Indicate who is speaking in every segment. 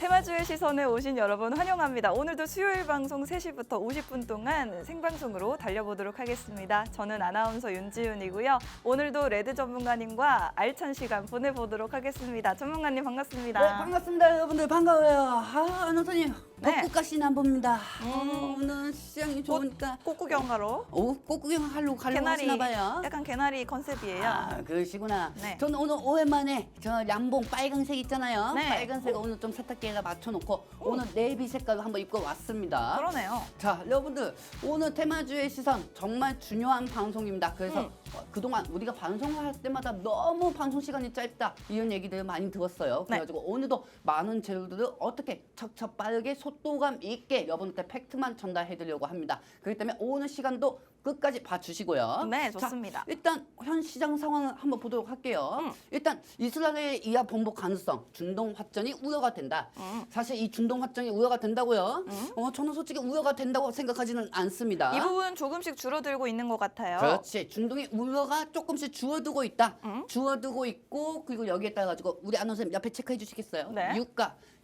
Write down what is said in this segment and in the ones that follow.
Speaker 1: 테마주의 시선에 오신 여러분 환영합니다. 오늘도 수요일 방송 3시부터 50분 동안 생방송으로 달려보도록 하겠습니다. 저는 아나운서 윤지윤이고요. 오늘도 레드 전문가님과 알찬 시간 보내보도록 하겠습니다. 전문가님 반갑습니다.
Speaker 2: 네, 반갑습니다. 여러분들 반가워요. 아나운서님,
Speaker 1: 네.
Speaker 2: 벚꽃가시 남봅니다. 오늘 시장이 좋으니까
Speaker 1: 꽃구경하러
Speaker 2: 꽃구경 하려고 하시나 봐요.
Speaker 1: 약간 개나리 컨셉이에요.
Speaker 2: 아, 그러시구나.
Speaker 1: 네.
Speaker 2: 저는 오늘 오랜만에 저 양봉 빨간색 있잖아요.
Speaker 1: 네.
Speaker 2: 빨간색 오늘 좀 세탁기에다 맞춰놓고 오늘 네이비 색깔로 한번 입고 왔습니다.
Speaker 1: 그러네요.
Speaker 2: 자, 여러분들 오늘 테마주의 시선 정말 중요한 방송입니다. 그래서 그동안 우리가 방송을 할 때마다 너무 방송 시간이 짧다 이런 얘기들 많이 들었어요. 그래가지고 오늘도 많은 재료들을 어떻게 척척 빠르게 속도감 있게 여러분한테 팩트만 전달해드리려고 합니다. 그렇기 때문에 오늘 시간도 끝까지 봐주시고요.
Speaker 1: 네, 좋습니다.
Speaker 2: 자, 일단 현 시장 상황을 한번 보도록 할게요. 일단 이스라엘의 이하 번복 가능성, 중동 확전이 우려가 된다. 사실 이 중동 확전이 우려가 된다고요? 저는 솔직히 우려가 된다고 생각하지는 않습니다.
Speaker 1: 이 부분 조금씩 줄어들고 있는 것 같아요.
Speaker 2: 그렇지. 중동의 우려가 조금씩 줄어들고 있다. 줄어들고 있고 그리고 여기에 따라 가지고 우리 아나운서님 옆에 체크해 주시겠어요?
Speaker 1: 네.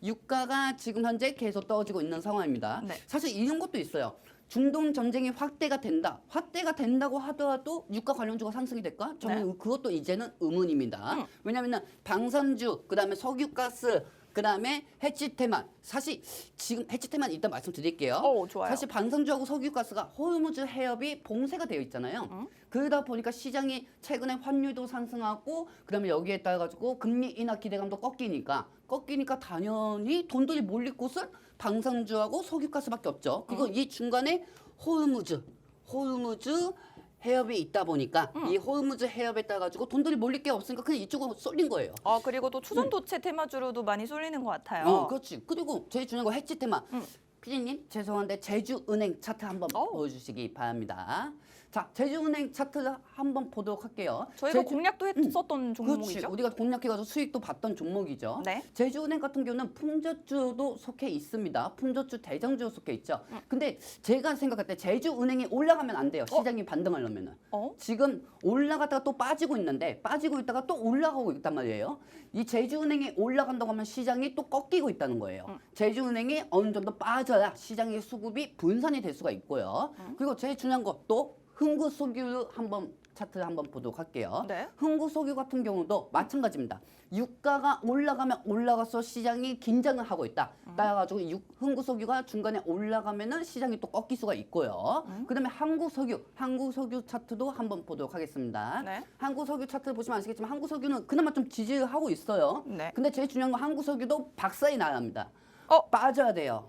Speaker 2: 유가가 지금 현재 계속 떨어지고 있는 상황입니다.
Speaker 1: 네.
Speaker 2: 사실 이런 것도 있어요. 중동 전쟁이 확대가 된다. 확대가 된다고 하더라도 유가 관련주가 상승이 될까? 저는 그것도 이제는 의문입니다. 왜냐하면 방산주, 그다음에 석유가스, 그다음에 해치테만. 사실 지금 해치테만 일단 말씀드릴게요.
Speaker 1: 좋아요.
Speaker 2: 사실 방산주하고 석유가스가 호르무즈 해협이 봉쇄가 되어 있잖아요. 그러다 보니까 시장이 최근에 환율도 상승하고 그다음에 여기에 따라 가지고 금리 인하 기대감도 꺾이니까 당연히 돈들이 몰릴 곳은 방산주하고 석유가스밖에 없죠. 그리고 이 중간에 호르무즈 해협이 있다 보니까 이 호르무즈 해협에 따라 가지고 돈들이 몰릴 게 없으니까 그냥 이쪽으로 쏠린 거예요.
Speaker 1: 그리고 또 추전도체 테마주로도 많이 쏠리는 것 같아요.
Speaker 2: 그렇지. 그리고 제일 중요한 거 해치테마. 피디님 죄송한데 제주은행 차트 한번 보여주시기 바랍니다. 자, 제주은행 차트를 한번 보도록 할게요.
Speaker 1: 저희가 공략도 했었던 종목이죠.
Speaker 2: 그렇지. 우리가 공략해가지고 수익도 봤던 종목이죠.
Speaker 1: 네.
Speaker 2: 제주은행 같은 경우는 품절주도 속해 있습니다. 품절주 대장주 속해 있죠. 근데 제가 생각할 때 제주은행이 올라가면 안 돼요. 시장이 반등하려면은. 지금 올라갔다가 또 빠지고 있는데 빠지고 있다가 또 올라가고 있단 말이에요. 이 제주은행이 올라간다고 하면 시장이 또 꺾이고 있다는 거예요. 제주은행이 어느 정도 빠져야 시장의 수급이 분산이 될 수가 있고요. 그리고 제일 중요한 것도 흥구석유 한번 차트를 한번 보도록 할게요.
Speaker 1: 네.
Speaker 2: 흥구석유 같은 경우도 마찬가지입니다. 유가가 올라가면 올라가서 시장이 긴장을 하고 있다. 따라가지고 흥구석유가 중간에 올라가면은 시장이 또 꺾일 수가 있고요. 그다음에 한국석유 차트도 한번 보도록 하겠습니다.
Speaker 1: 네.
Speaker 2: 한국석유 차트를 보시면 아시겠지만 한국석유는 그나마 좀 지지를 하고 있어요.
Speaker 1: 네.
Speaker 2: 근데 제일 중요한 건 한국석유도 박살이 나야 합니다. 빠져야 돼요.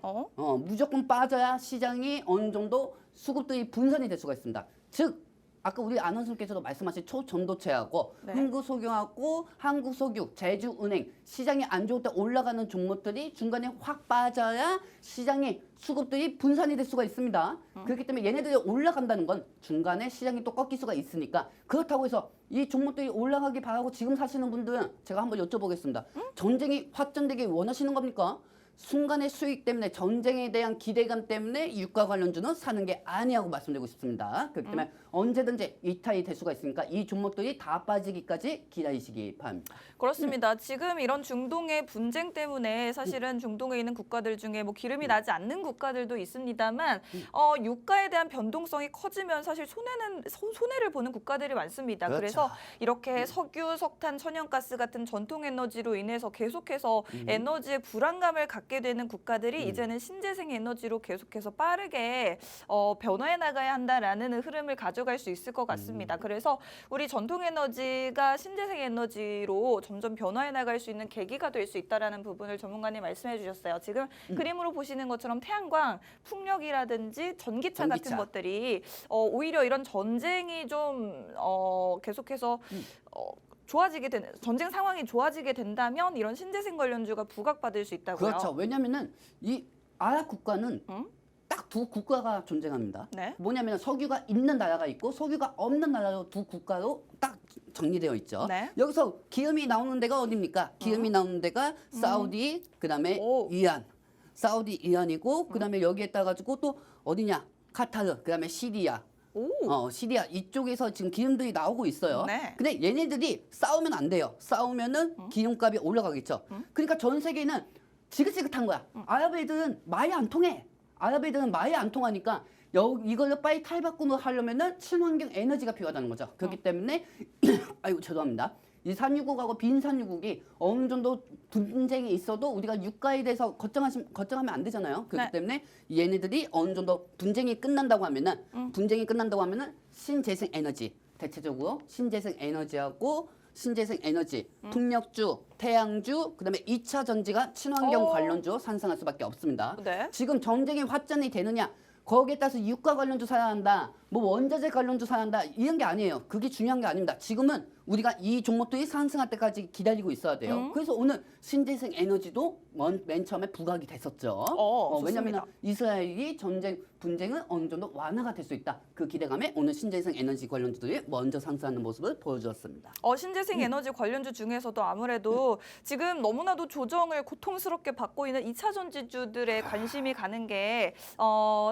Speaker 2: 무조건 빠져야 시장이 어느 정도 수급들이 분산이 될 수가 있습니다. 즉 아까 우리 아나운서께서도 말씀하신 초전도체하고 흥구석유하고 한국석유, 제주은행 시장이 안 좋을 때 올라가는 종목들이 중간에 확 빠져야 시장의 수급들이 분산이 될 수가 있습니다. 그렇기 때문에 얘네들이 올라간다는 건 중간에 시장이 또 꺾일 수가 있으니까 그렇다고 해서 이 종목들이 올라가기 바라고 지금 사시는 분들은 제가 한번 여쭤보겠습니다. 전쟁이 확전되기 원하시는 겁니까? 순간의 수익 때문에 전쟁에 대한 기대감 때문에 유가 관련주는 사는 게 아니라고 말씀드리고 싶습니다. 그렇기 때문에 언제든지 이탈이 될 수가 있으니까 이 종목들이 다 빠지기까지 기다리시기 바랍니다.
Speaker 1: 그렇습니다. 지금 이런 중동의 분쟁 때문에 사실은 중동에 있는 국가들 중에 뭐 기름이 나지 않는 국가들도 있습니다만 유가에 대한 변동성이 커지면 사실 손해를 보는 국가들이 많습니다.
Speaker 2: 그렇죠.
Speaker 1: 그래서 이렇게 석유, 석탄, 천연가스 같은 전통 에너지로 인해서 계속해서 에너지의 불안감을 갖게 되는 국가들이 이제는 신재생 에너지로 계속해서 빠르게 변화해 나가야 한다라는 흐름을 가져갈 수 있을 것 같습니다. 그래서 우리 전통 에너지가 신재생 에너지로 점점 변화해 나갈 수 있는 계기가 될 수 있다라는 부분을 전문가님 말씀해 주셨어요. 지금 그림으로 보시는 것처럼 태양광, 풍력이라든지 전기차 같은 것들이 오히려 이런 전쟁이 좀 계속해서 전쟁 상황이 좋아지게 된다면 이런 신재생 관련주가 부각받을 수 있다고요.
Speaker 2: 그렇죠. 왜냐하면은 이 아랍 국가는 딱 두 국가가 존재합니다.
Speaker 1: 네.
Speaker 2: 뭐냐면 석유가 있는 나라가 있고 석유가 없는 나라로 두 국가로 딱 정리되어 있죠.
Speaker 1: 네.
Speaker 2: 여기서 기름이 나오는 데가 어디입니까? 기름이 나오는 데가 사우디, 그다음에 이란. 사우디, 이란이고 그다음에 여기에 따라 가지고 또 어디냐? 카타르, 그다음에 시리아. 시리아 이쪽에서 지금 기름들이 나오고 있어요.
Speaker 1: 네.
Speaker 2: 근데 얘네들이 싸우면 안 돼요. 싸우면은 기름값이 올라가겠죠. 그러니까 전 세계는 지긋지긋한 거야. 아랍애들은 말이 안 통해. 아랍애들은 말이 안 통하니까 이걸로 빨리 탈바꿈을 하려면은 친환경 에너지가 필요하다는 거죠. 그렇기 때문에 아이고 죄송합니다. 이 산유국하고 빈산유국이 어느 정도 분쟁이 있어도 우리가 유가에 대해서 걱정하면 안 되잖아요. 그렇기
Speaker 1: 네.
Speaker 2: 때문에 얘네들이 어느 정도 분쟁이 끝난다고 하면은 신재생 에너지 대체적으로 신재생 에너지, 풍력주, 태양주, 그다음에 2차 전지가 친환경 관련주 상승할 수밖에 없습니다.
Speaker 1: 네.
Speaker 2: 지금 전쟁이 확전이 되느냐? 거기에 따라서 유가 관련주 사야 한다. 뭐 원자재 관련주 사야 한다. 이런 게 아니에요. 그게 중요한 게 아닙니다. 지금은 우리가 이 종목들이 상승할 때까지 기다리고 있어야 돼요. 그래서 오늘 신재생 에너지도 맨 처음에 부각이 됐었죠. 왜냐하면 이스라엘이 분쟁은 어느 정도 완화가 될 수 있다. 그 기대감에 오늘 신재생 에너지 관련주들이 먼저 상승하는 모습을 보여주었습니다.
Speaker 1: 신재생 에너지 관련주 중에서도 아무래도 지금 너무나도 조정을 고통스럽게 받고 있는 2차 전지주들의 관심이 가는 게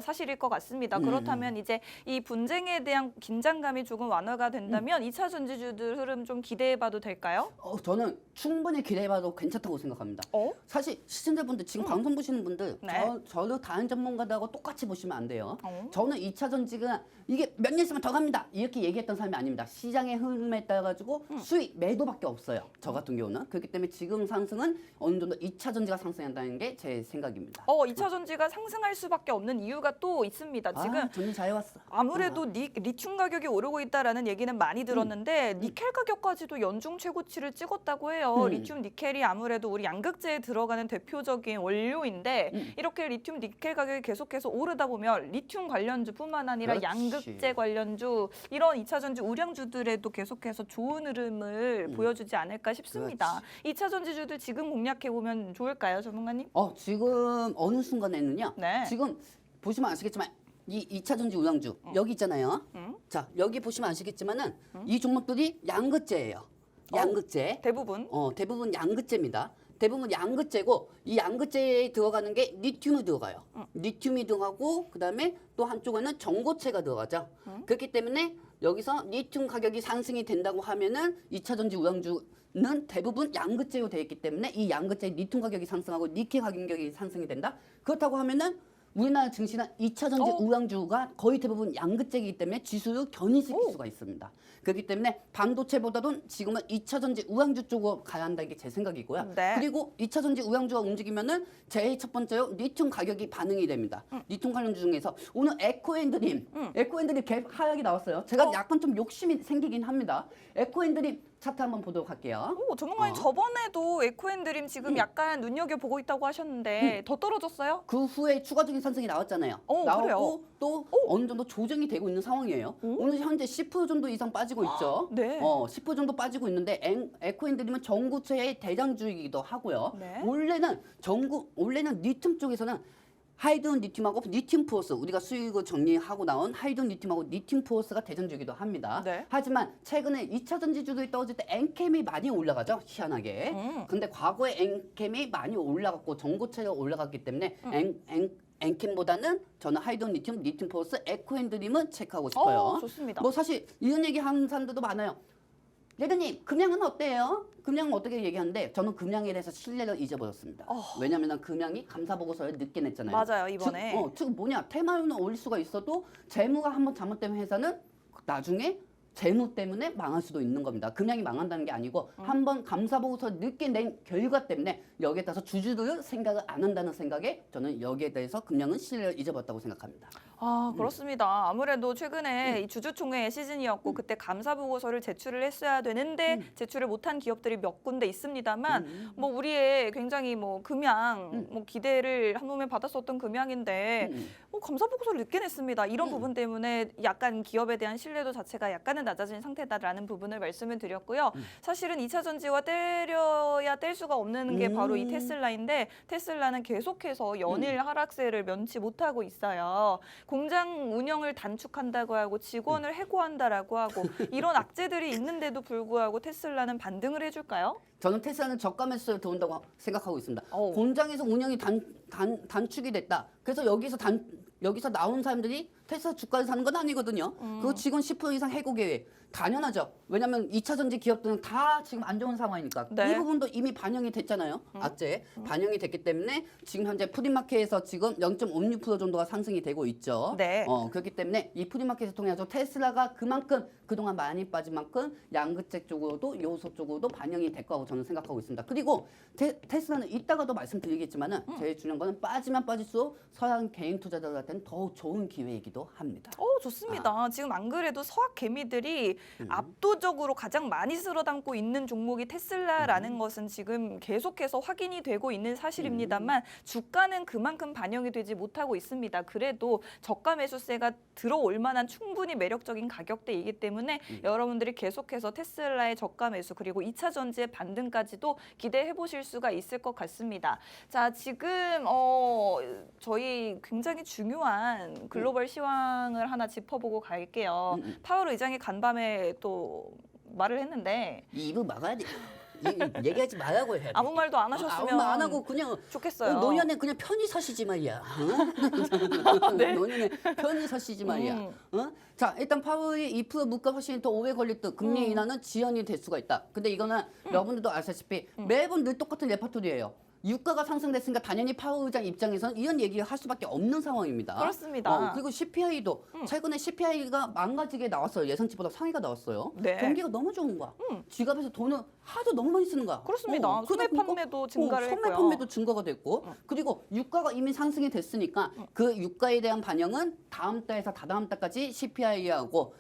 Speaker 1: 사실일 것 같습니다. 그렇다면 이제 이 분쟁에 대한 긴장감이 조금 완화가 된다면 2차 전지주들 흐름 좀 기대해봐도 될까요?
Speaker 2: 저는 충분히 기대해봐도 괜찮다고 생각합니다. 사실 시청자분들 지금 방송 보시는 분들
Speaker 1: 네.
Speaker 2: 저도 다른 전문가들하고 똑같이 보시면 안 돼요. 저는 2차 전지가 이게 몇 년 있으면 더 갑니다. 이렇게 얘기했던 사람이 아닙니다. 시장의 흐름에 따라 가지고 수익 매도밖에 없어요. 저 같은 경우는. 그렇기 때문에 지금 상승은 어느 정도 2차 전지가 상승한다는 게 제 생각입니다.
Speaker 1: 2차 전지가 상승할 수밖에 없는 이유가 또 있습니다. 지금
Speaker 2: 전지 잘해왔어.
Speaker 1: 아무래도 리튬 가격이 오르고 있다라는 얘기는 많이 들었는데 니켈 가격까지도 연중 최고치를 찍었다고 해요. 리튬 니켈이 아무래도 우리 양극재에 들어가는 대표적인 원료인데 이렇게 리튬 니켈 가격이 계속해서 오르다 보면 리튬 관련주뿐만 아니라
Speaker 2: 그렇지.
Speaker 1: 양극재 관련주 이런 2차 전지 우량주들에도 계속해서 좋은 흐름을 보여주지 않을까 싶습니다. 2차 전지주들 지금 공략해 보면 좋을까요, 전문가님?
Speaker 2: 지금 어느 순간에는요.
Speaker 1: 네.
Speaker 2: 지금 보시면 아시겠지만 이 2차 전지 우량주 여기 있잖아요. 자, 여기 보시면 아시겠지만은 이 종목들이 양극재예요. 양극재.
Speaker 1: 대부분.
Speaker 2: 대부분 양극재입니다. 대부분 양극재고 이 양극재에 들어가는 게 리튬이 들어가요. 리튬이 들어가고 그다음에 또 한쪽에는 전고체가 들어가죠. 그렇기 때문에 여기서 리튬 가격이 상승이 된다고 하면은 2차 전지 우량주는 대부분 양극재로 되어 있기 때문에 이 양극재 리튬 가격이 상승하고 니켈 가격이 상승이 된다. 그렇다고 하면은 우리나라 증시는 2차 전지 우량주가 거의 대부분 양극재이기 때문에 지수를 견인시킬 수가 있습니다. 그렇기 때문에 반도체보다도 지금은 2차 전지 우량주 쪽으로 가야 한다는 게 제 생각이고요.
Speaker 1: 네.
Speaker 2: 그리고 2차 전지 우량주가 움직이면은 제일 첫 번째로 리튬 가격이 반응이 됩니다. 리튬 관련주 중에서 오늘 에코앤드림 갭 하락이 나왔어요. 제가 약간 좀 욕심이 생기긴 합니다. 에코앤드림 차트 한번 보도록 할게요.
Speaker 1: 전문가님 저번에도 에코앤드림 지금 약간 눈여겨보고 있다고 하셨는데 더 떨어졌어요?
Speaker 2: 그 후에 추가적인 상승이 나왔잖아요.
Speaker 1: 그래요?
Speaker 2: 나오고 또 어느 정도 조정이 되고 있는 상황이에요. 오늘 현재 10% 정도 이상 빠지고 있죠.
Speaker 1: 네.
Speaker 2: 10% 정도 빠지고 있는데 에코앤드림은 전고체의 대장주이기도 하고요.
Speaker 1: 네.
Speaker 2: 원래는 리튬 쪽에서는 하이드론 리튬하고 리튬 포스 우리가 수익을 정리하고 나온 하이드론 리튬하고 리튬 포스가 대장주이기도 합니다.
Speaker 1: 네.
Speaker 2: 하지만 최근에 2차 전지주들이 떨어질 때 엔캠이 많이 올라가죠. 희한하게. 근데 과거에 엔캠이 많이 올라갔고 전고체가 올라갔기 때문에 엔캠보다는 저는 하이드론 리튬 포스 에코앤드림은 체크하고 싶어요.
Speaker 1: 좋습니다.
Speaker 2: 뭐 사실 이런 얘기 하는 사람들도 많아요. 레드님 금양은 어때요? 금양은 어떻게 얘기하는데 저는 금양에 대해서 신뢰를 잊어버렸습니다. 왜냐하면 금양이 감사보고서를 늦게 냈잖아요.
Speaker 1: 맞아요, 이번에.
Speaker 2: 즉 뭐냐 테마율은 올릴 수가 있어도 재무가 한번 잘못되면 회사는 나중에 재무 때문에 망할 수도 있는 겁니다. 금양이 망한다는 게 아니고 한번 감사보고서 늦게 낸 결과 때문에 여기에 따라서 주주들은 생각을 안 한다는 생각에 저는 여기에 대해서 금양은 신뢰를 잊어버렸다고 생각합니다.
Speaker 1: 그렇습니다. 아무래도 최근에 이 주주총회 시즌이었고 그때 감사 보고서를 제출을 했어야 되는데 제출을 못한 기업들이 몇 군데 있습니다만 뭐 우리의 굉장히 뭐 금양 뭐 기대를 한 몸에 받았었던 금양인데 뭐 감사 보고서를 늦게 냈습니다. 이런 부분 때문에 약간 기업에 대한 신뢰도 자체가 약간은 낮아진 상태다라는 부분을 말씀을 드렸고요. 사실은 2차 전지와 때려야 뗄 수가 없는 게 바로 이 테슬라인데 테슬라는 계속해서 연일 하락세를 면치 못하고 있어요. 공장 운영을 단축한다고 하고 직원을 해고한다라고 하고 이런 악재들이 있는데도 불구하고 테슬라는 반등을 해줄까요?
Speaker 2: 저는 테슬라는 저가 매수를 들어온다고 생각하고 있습니다. 공장에서 운영이 단축이 됐다. 그래서 여기서 나온 사람들이 테슬라 주가를 사는 건 아니거든요. 그리고 직원 10% 이상 해고 계획. 당연하죠. 왜냐하면 2차 전지 기업들은 다 지금 안 좋은 상황이니까
Speaker 1: 네.
Speaker 2: 이 부분도 이미 반영이 됐잖아요. 악재 반영이 됐기 때문에 지금 현재 프리마켓에서 지금 0.56% 정도가 상승이 되고 있죠.
Speaker 1: 네.
Speaker 2: 그렇기 때문에 이 프리마켓을 통해서 테슬라가 그만큼 그동안 많이 빠진 만큼 양극재 쪽으로도 요소 쪽으로도 반영이 될 거라고 저는 생각하고 있습니다. 그리고 테슬라는 이따가도 말씀드리겠지만은 제일 중요한 거는 빠지면 빠질수록 서양 개인 투자자들한테는 더욱 좋은 기회이기도 합니다.
Speaker 1: 좋습니다. 지금 안 그래도 서학 개미들이 압도적으로 가장 많이 쓸어 담고 있는 종목이 테슬라라는 것은 지금 계속해서 확인이 되고 있는 사실입니다만 주가는 그만큼 반영이 되지 못하고 있습니다. 그래도 저가 매수세가 들어올 만한 충분히 매력적인 가격대이기 때문에 여러분들이 계속해서 테슬라의 저가 매수 그리고 2차 전지의 반등까지도 기대해 보실 수가 있을 것 같습니다. 자, 지금 저희 굉장히 중요한 글로벌 시황을 하나 짚어보고 갈게요. 파월 의장이 간밤에 또 말을 했는데
Speaker 2: 이 입을 막아야 돼. 얘기하지 말라고 해야 돼.
Speaker 1: 아무 말도 안 하셨으면
Speaker 2: 아무 말 안 하고 그냥
Speaker 1: 좋겠어요.
Speaker 2: 노년에 그냥 편히 사시지 말이야.
Speaker 1: 네?
Speaker 2: 노년에 편히 사시지 말이야. 자, 일단 파월이 2% 물가 훨씬 더 오래 걸릴 듯 금리 인하는 지연이 될 수가 있다. 근데 이거는 여러분들도 아시다시피 매번 늘 똑같은 레파토리예요. 유가가 상승됐으니까 당연히 파월 의장 입장에서는 이런 얘기를 할 수밖에 없는 상황입니다.
Speaker 1: 그렇습니다.
Speaker 2: 그리고 CPI도 최근에 CPI가 망가지게 나왔어요. 예상치보다 상위가 나왔어요.
Speaker 1: 네.
Speaker 2: 경기가 너무 좋은 거야. 지갑에서 돈을 하도 너무 많이 쓰는 거야.
Speaker 1: 그렇습니다. 소매 판매도 증가를
Speaker 2: 소매
Speaker 1: 했고요.
Speaker 2: 판매도 증가가 됐고 그리고 유가가 이미 상승이 됐으니까 그 유가에 대한 반영은 다음 달에서 다다음 달까지 CPI하고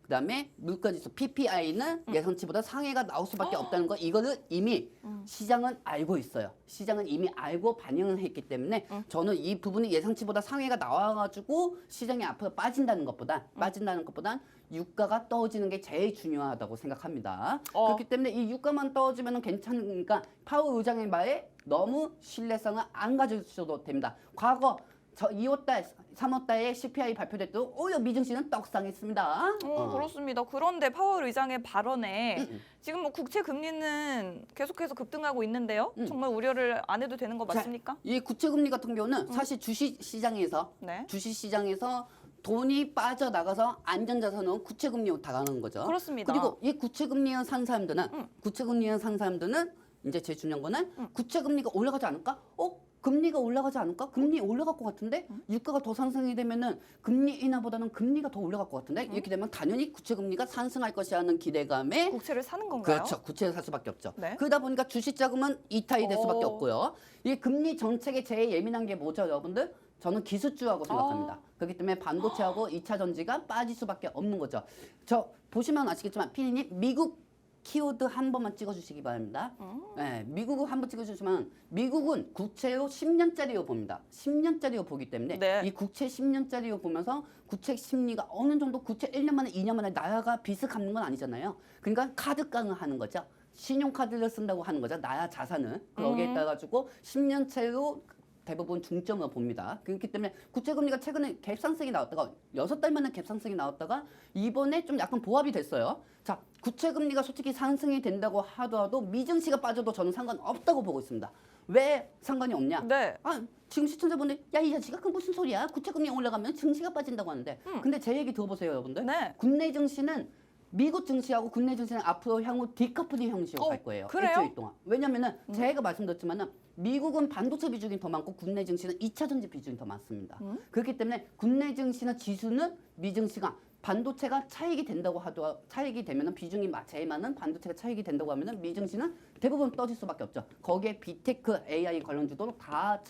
Speaker 2: 그다음에 물가지수 PPI는 예상치보다 상해가 나올 수밖에 없다는 거 이거를 이미 시장은 알고 있어요. 시장은 이미 알고 반영을 했기 때문에 저는 이 부분이 예상치보다 상해가 나와가지고 시장이 앞으로 빠진다는 것보단 유가가 떨어지는 게 제일 중요하다고 생각합니다. 그렇기 때문에 이 유가만 떨어지면 괜찮으니까 파월 의장의 말에 너무 신뢰성을 안 가져주셔도 됩니다. 과거 저 2월달, 3월달에 CPI 발표됐도 오히려 미증시는 떡상했습니다.
Speaker 1: 그렇습니다. 그런데 파월 의장의 발언에 지금 뭐 국채 금리는 계속해서 급등하고 있는데요. 정말 우려를 안 해도 되는 거 맞습니까?
Speaker 2: 자, 이 국채 금리 같은 경우는 사실 주식 시장에서
Speaker 1: 네.
Speaker 2: 돈이 빠져나가서 안전자산은 국채 금리로 다가가는 거죠.
Speaker 1: 그렇습니다.
Speaker 2: 그리고 이 국채 금리를 산 사람들은 이제 제일 중요한 거는 국채 금리가 올라가지 않을까? 금리가 올라가지 않을까? 금리 올라갈 것 같은데 유가가 더 상승이 되면은 금리 인하보다는 금리가 더 올라갈 것 같은데 이렇게 되면 당연히 국채 금리가 상승할 것이라는 기대감에
Speaker 1: 국채를 사는 건가요?
Speaker 2: 그렇죠. 국채를 살 수밖에 없죠.
Speaker 1: 네.
Speaker 2: 그러다 보니까 주식 자금은 이탈이 될 수밖에 없고요. 이 금리 정책에 제일 예민한 게 뭐죠, 여러분들? 저는 기술주라고 생각합니다. 그렇기 때문에 반도체하고 2차 전지가 빠질 수밖에 없는 거죠. 저 보시면 아시겠지만 피디님 미국 키워드 한 번만 찍어주시기 바랍니다. 네, 미국을 한번 찍어주시면 미국은 국채로 10년짜리로 봅니다. 10년짜리로 보기 때문에
Speaker 1: 네.
Speaker 2: 이 국채 10년짜리로 보면서 국채 심리가 어느 정도 국채 1년 만에 2년 만에 나라가 빚을 갚는 건 아니잖아요. 그러니까 카드깡을 하는 거죠. 신용카드를 쓴다고 하는 거죠. 나라 자산을. 거기에 따라가지고 10년째로 대부분 중점을 봅니다. 그렇기 때문에 국채금리가 최근에 갭상승이 나왔다가 6달 만에 갭상승이 나왔다가 이번에 좀 약간 보합이 됐어요. 자, 국채금리가 솔직히 상승이 된다고 하더라도 미증시가 빠져도 저는 상관없다고 보고 있습니다. 왜 상관이 없냐?
Speaker 1: 네.
Speaker 2: 지금 시청자분들 야, 이 자식아 그 무슨 소리야? 국채금리 올라가면 증시가 빠진다고 하는데 근데 제 얘기 들어보세요, 여러분들.
Speaker 1: 네.
Speaker 2: 국내 증시는 미국 증시하고 국내 증시는 앞으로 향후 디커플링 형식으로 갈 거예요.
Speaker 1: 그래요?
Speaker 2: 일주일 동안. 왜냐면은 제가 말씀드렸지만은 미국은 반도체 비중이 더 많고 국내 증시는 2차 전지 비중이 더 많습니다. 그렇기 때문에 국내 증시나 지수는 미증시가 반도체가 차익이 된다고 하더라도 차익이 되면은 비중이 제일 많은 반도체가 차익이 된다고 하면은 미증시는 대부분 떠질 수밖에 없죠. 거기에 비테크, AI 관련주도 다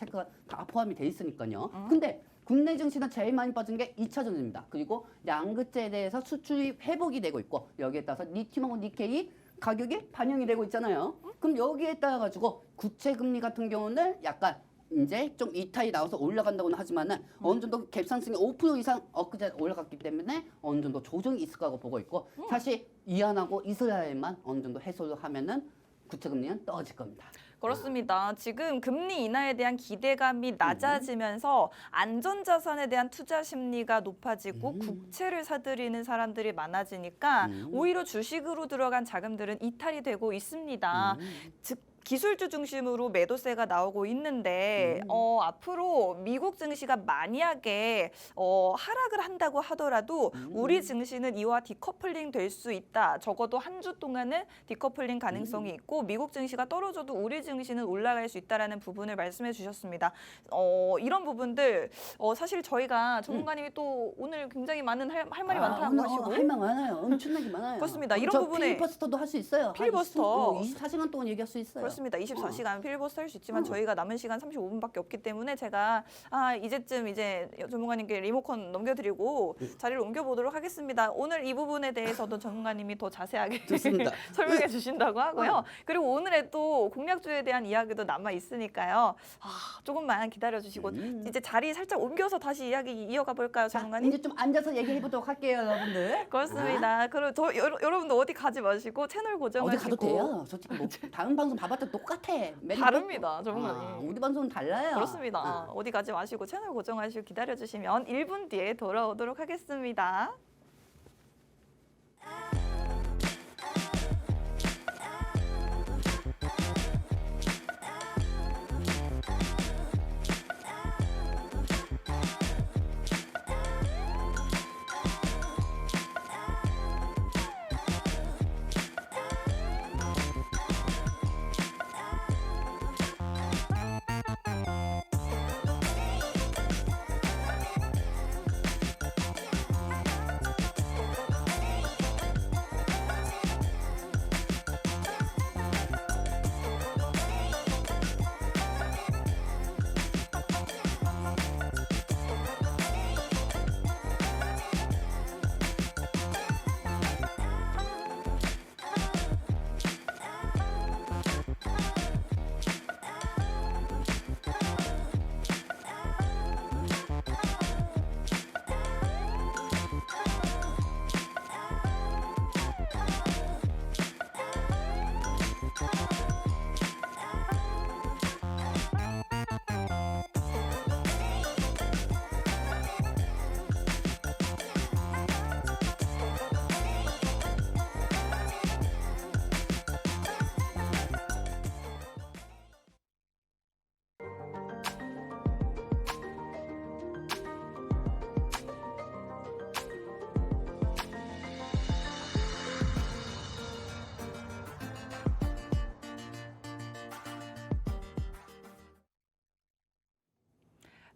Speaker 2: 포함이 돼 있으니까요. 근데 국내 증시는 제일 많이 빠진 게 2차 전지입니다. 그리고 양극재에 대해서 수출이 회복이 되고 있고 여기에 따라서 리튬하고 니켈이 가격이 반영이 되고 있잖아요. 그럼 여기에 따라 가지고 국채 금리 같은 경우는 약간 이제 좀 이탈이 나와서 올라간다고는 하지만은 어느 정도 갭상승이 5% 이상 엊그제 올라갔기 때문에 어느 정도 조정이 있을 거라고 보고 있고 사실 이란하고 이스라엘만 어느 정도 해소를 하면은 국채 금리는 떨어질 겁니다.
Speaker 1: 그렇습니다. 지금 금리 인하에 대한 기대감이 낮아지면서 안전자산에 대한 투자 심리가 높아지고 국채를 사들이는 사람들이 많아지니까 오히려 주식으로 들어간 자금들은 이탈이 되고 있습니다. 즉 기술주 중심으로 매도세가 나오고 있는데 앞으로 미국 증시가 만약에 하락을 한다고 하더라도 우리 증시는 이와 디커플링 될 수 있다. 적어도 한 주 동안은 디커플링 가능성이 있고 미국 증시가 떨어져도 우리 증시는 올라갈 수 있다라는 부분을 말씀해 주셨습니다. 이런 부분들 사실 저희가 전문가님이 또 오늘 굉장히 많은 할 말이 많다고
Speaker 2: 오늘,
Speaker 1: 하시고
Speaker 2: 할 말 많아요. 엄청나게 많아요.
Speaker 1: 그렇습니다. 이런
Speaker 2: 저
Speaker 1: 부분에
Speaker 2: 필리버스터도 할 수 있어요.
Speaker 1: 필리버스터.
Speaker 2: 24시간 동안 얘기할 수 있어요.
Speaker 1: 그렇습니다. 24시간 필리버스터 할 수 있지만 저희가 남은 시간 35분밖에 없기 때문에 제가 이제쯤 이제 전문가님께 리모컨 넘겨드리고 자리를 옮겨보도록 하겠습니다. 오늘 이 부분에 대해서도 전문가님이 더 자세하게
Speaker 2: 좋습니다.
Speaker 1: 설명해 주신다고 하고요. 그리고 오늘의 또 공략주에 대한 이야기도 남아 있으니까요. 조금만 기다려 주시고 이제 자리 살짝 옮겨서 다시 이야기 이어가 볼까요,
Speaker 2: 자,
Speaker 1: 전문가님?
Speaker 2: 이제 좀 앉아서 얘기해 보도록 할게요, 여러분들.
Speaker 1: 그렇습니다. 그리고 여러분들 어디 가지 마시고 채널
Speaker 2: 어디
Speaker 1: 고정하시고
Speaker 2: 가도 돼요. 솔직히 뭐 다른 방송 봐봤자 똑같아. 맨날
Speaker 1: 다릅니다, 전문가님.
Speaker 2: 우리 방송은 달라요.
Speaker 1: 그렇습니다. 어디 가지 마시고 채널 고정하시고 기다려주시면 1분 뒤에 돌아오도록 하겠습니다.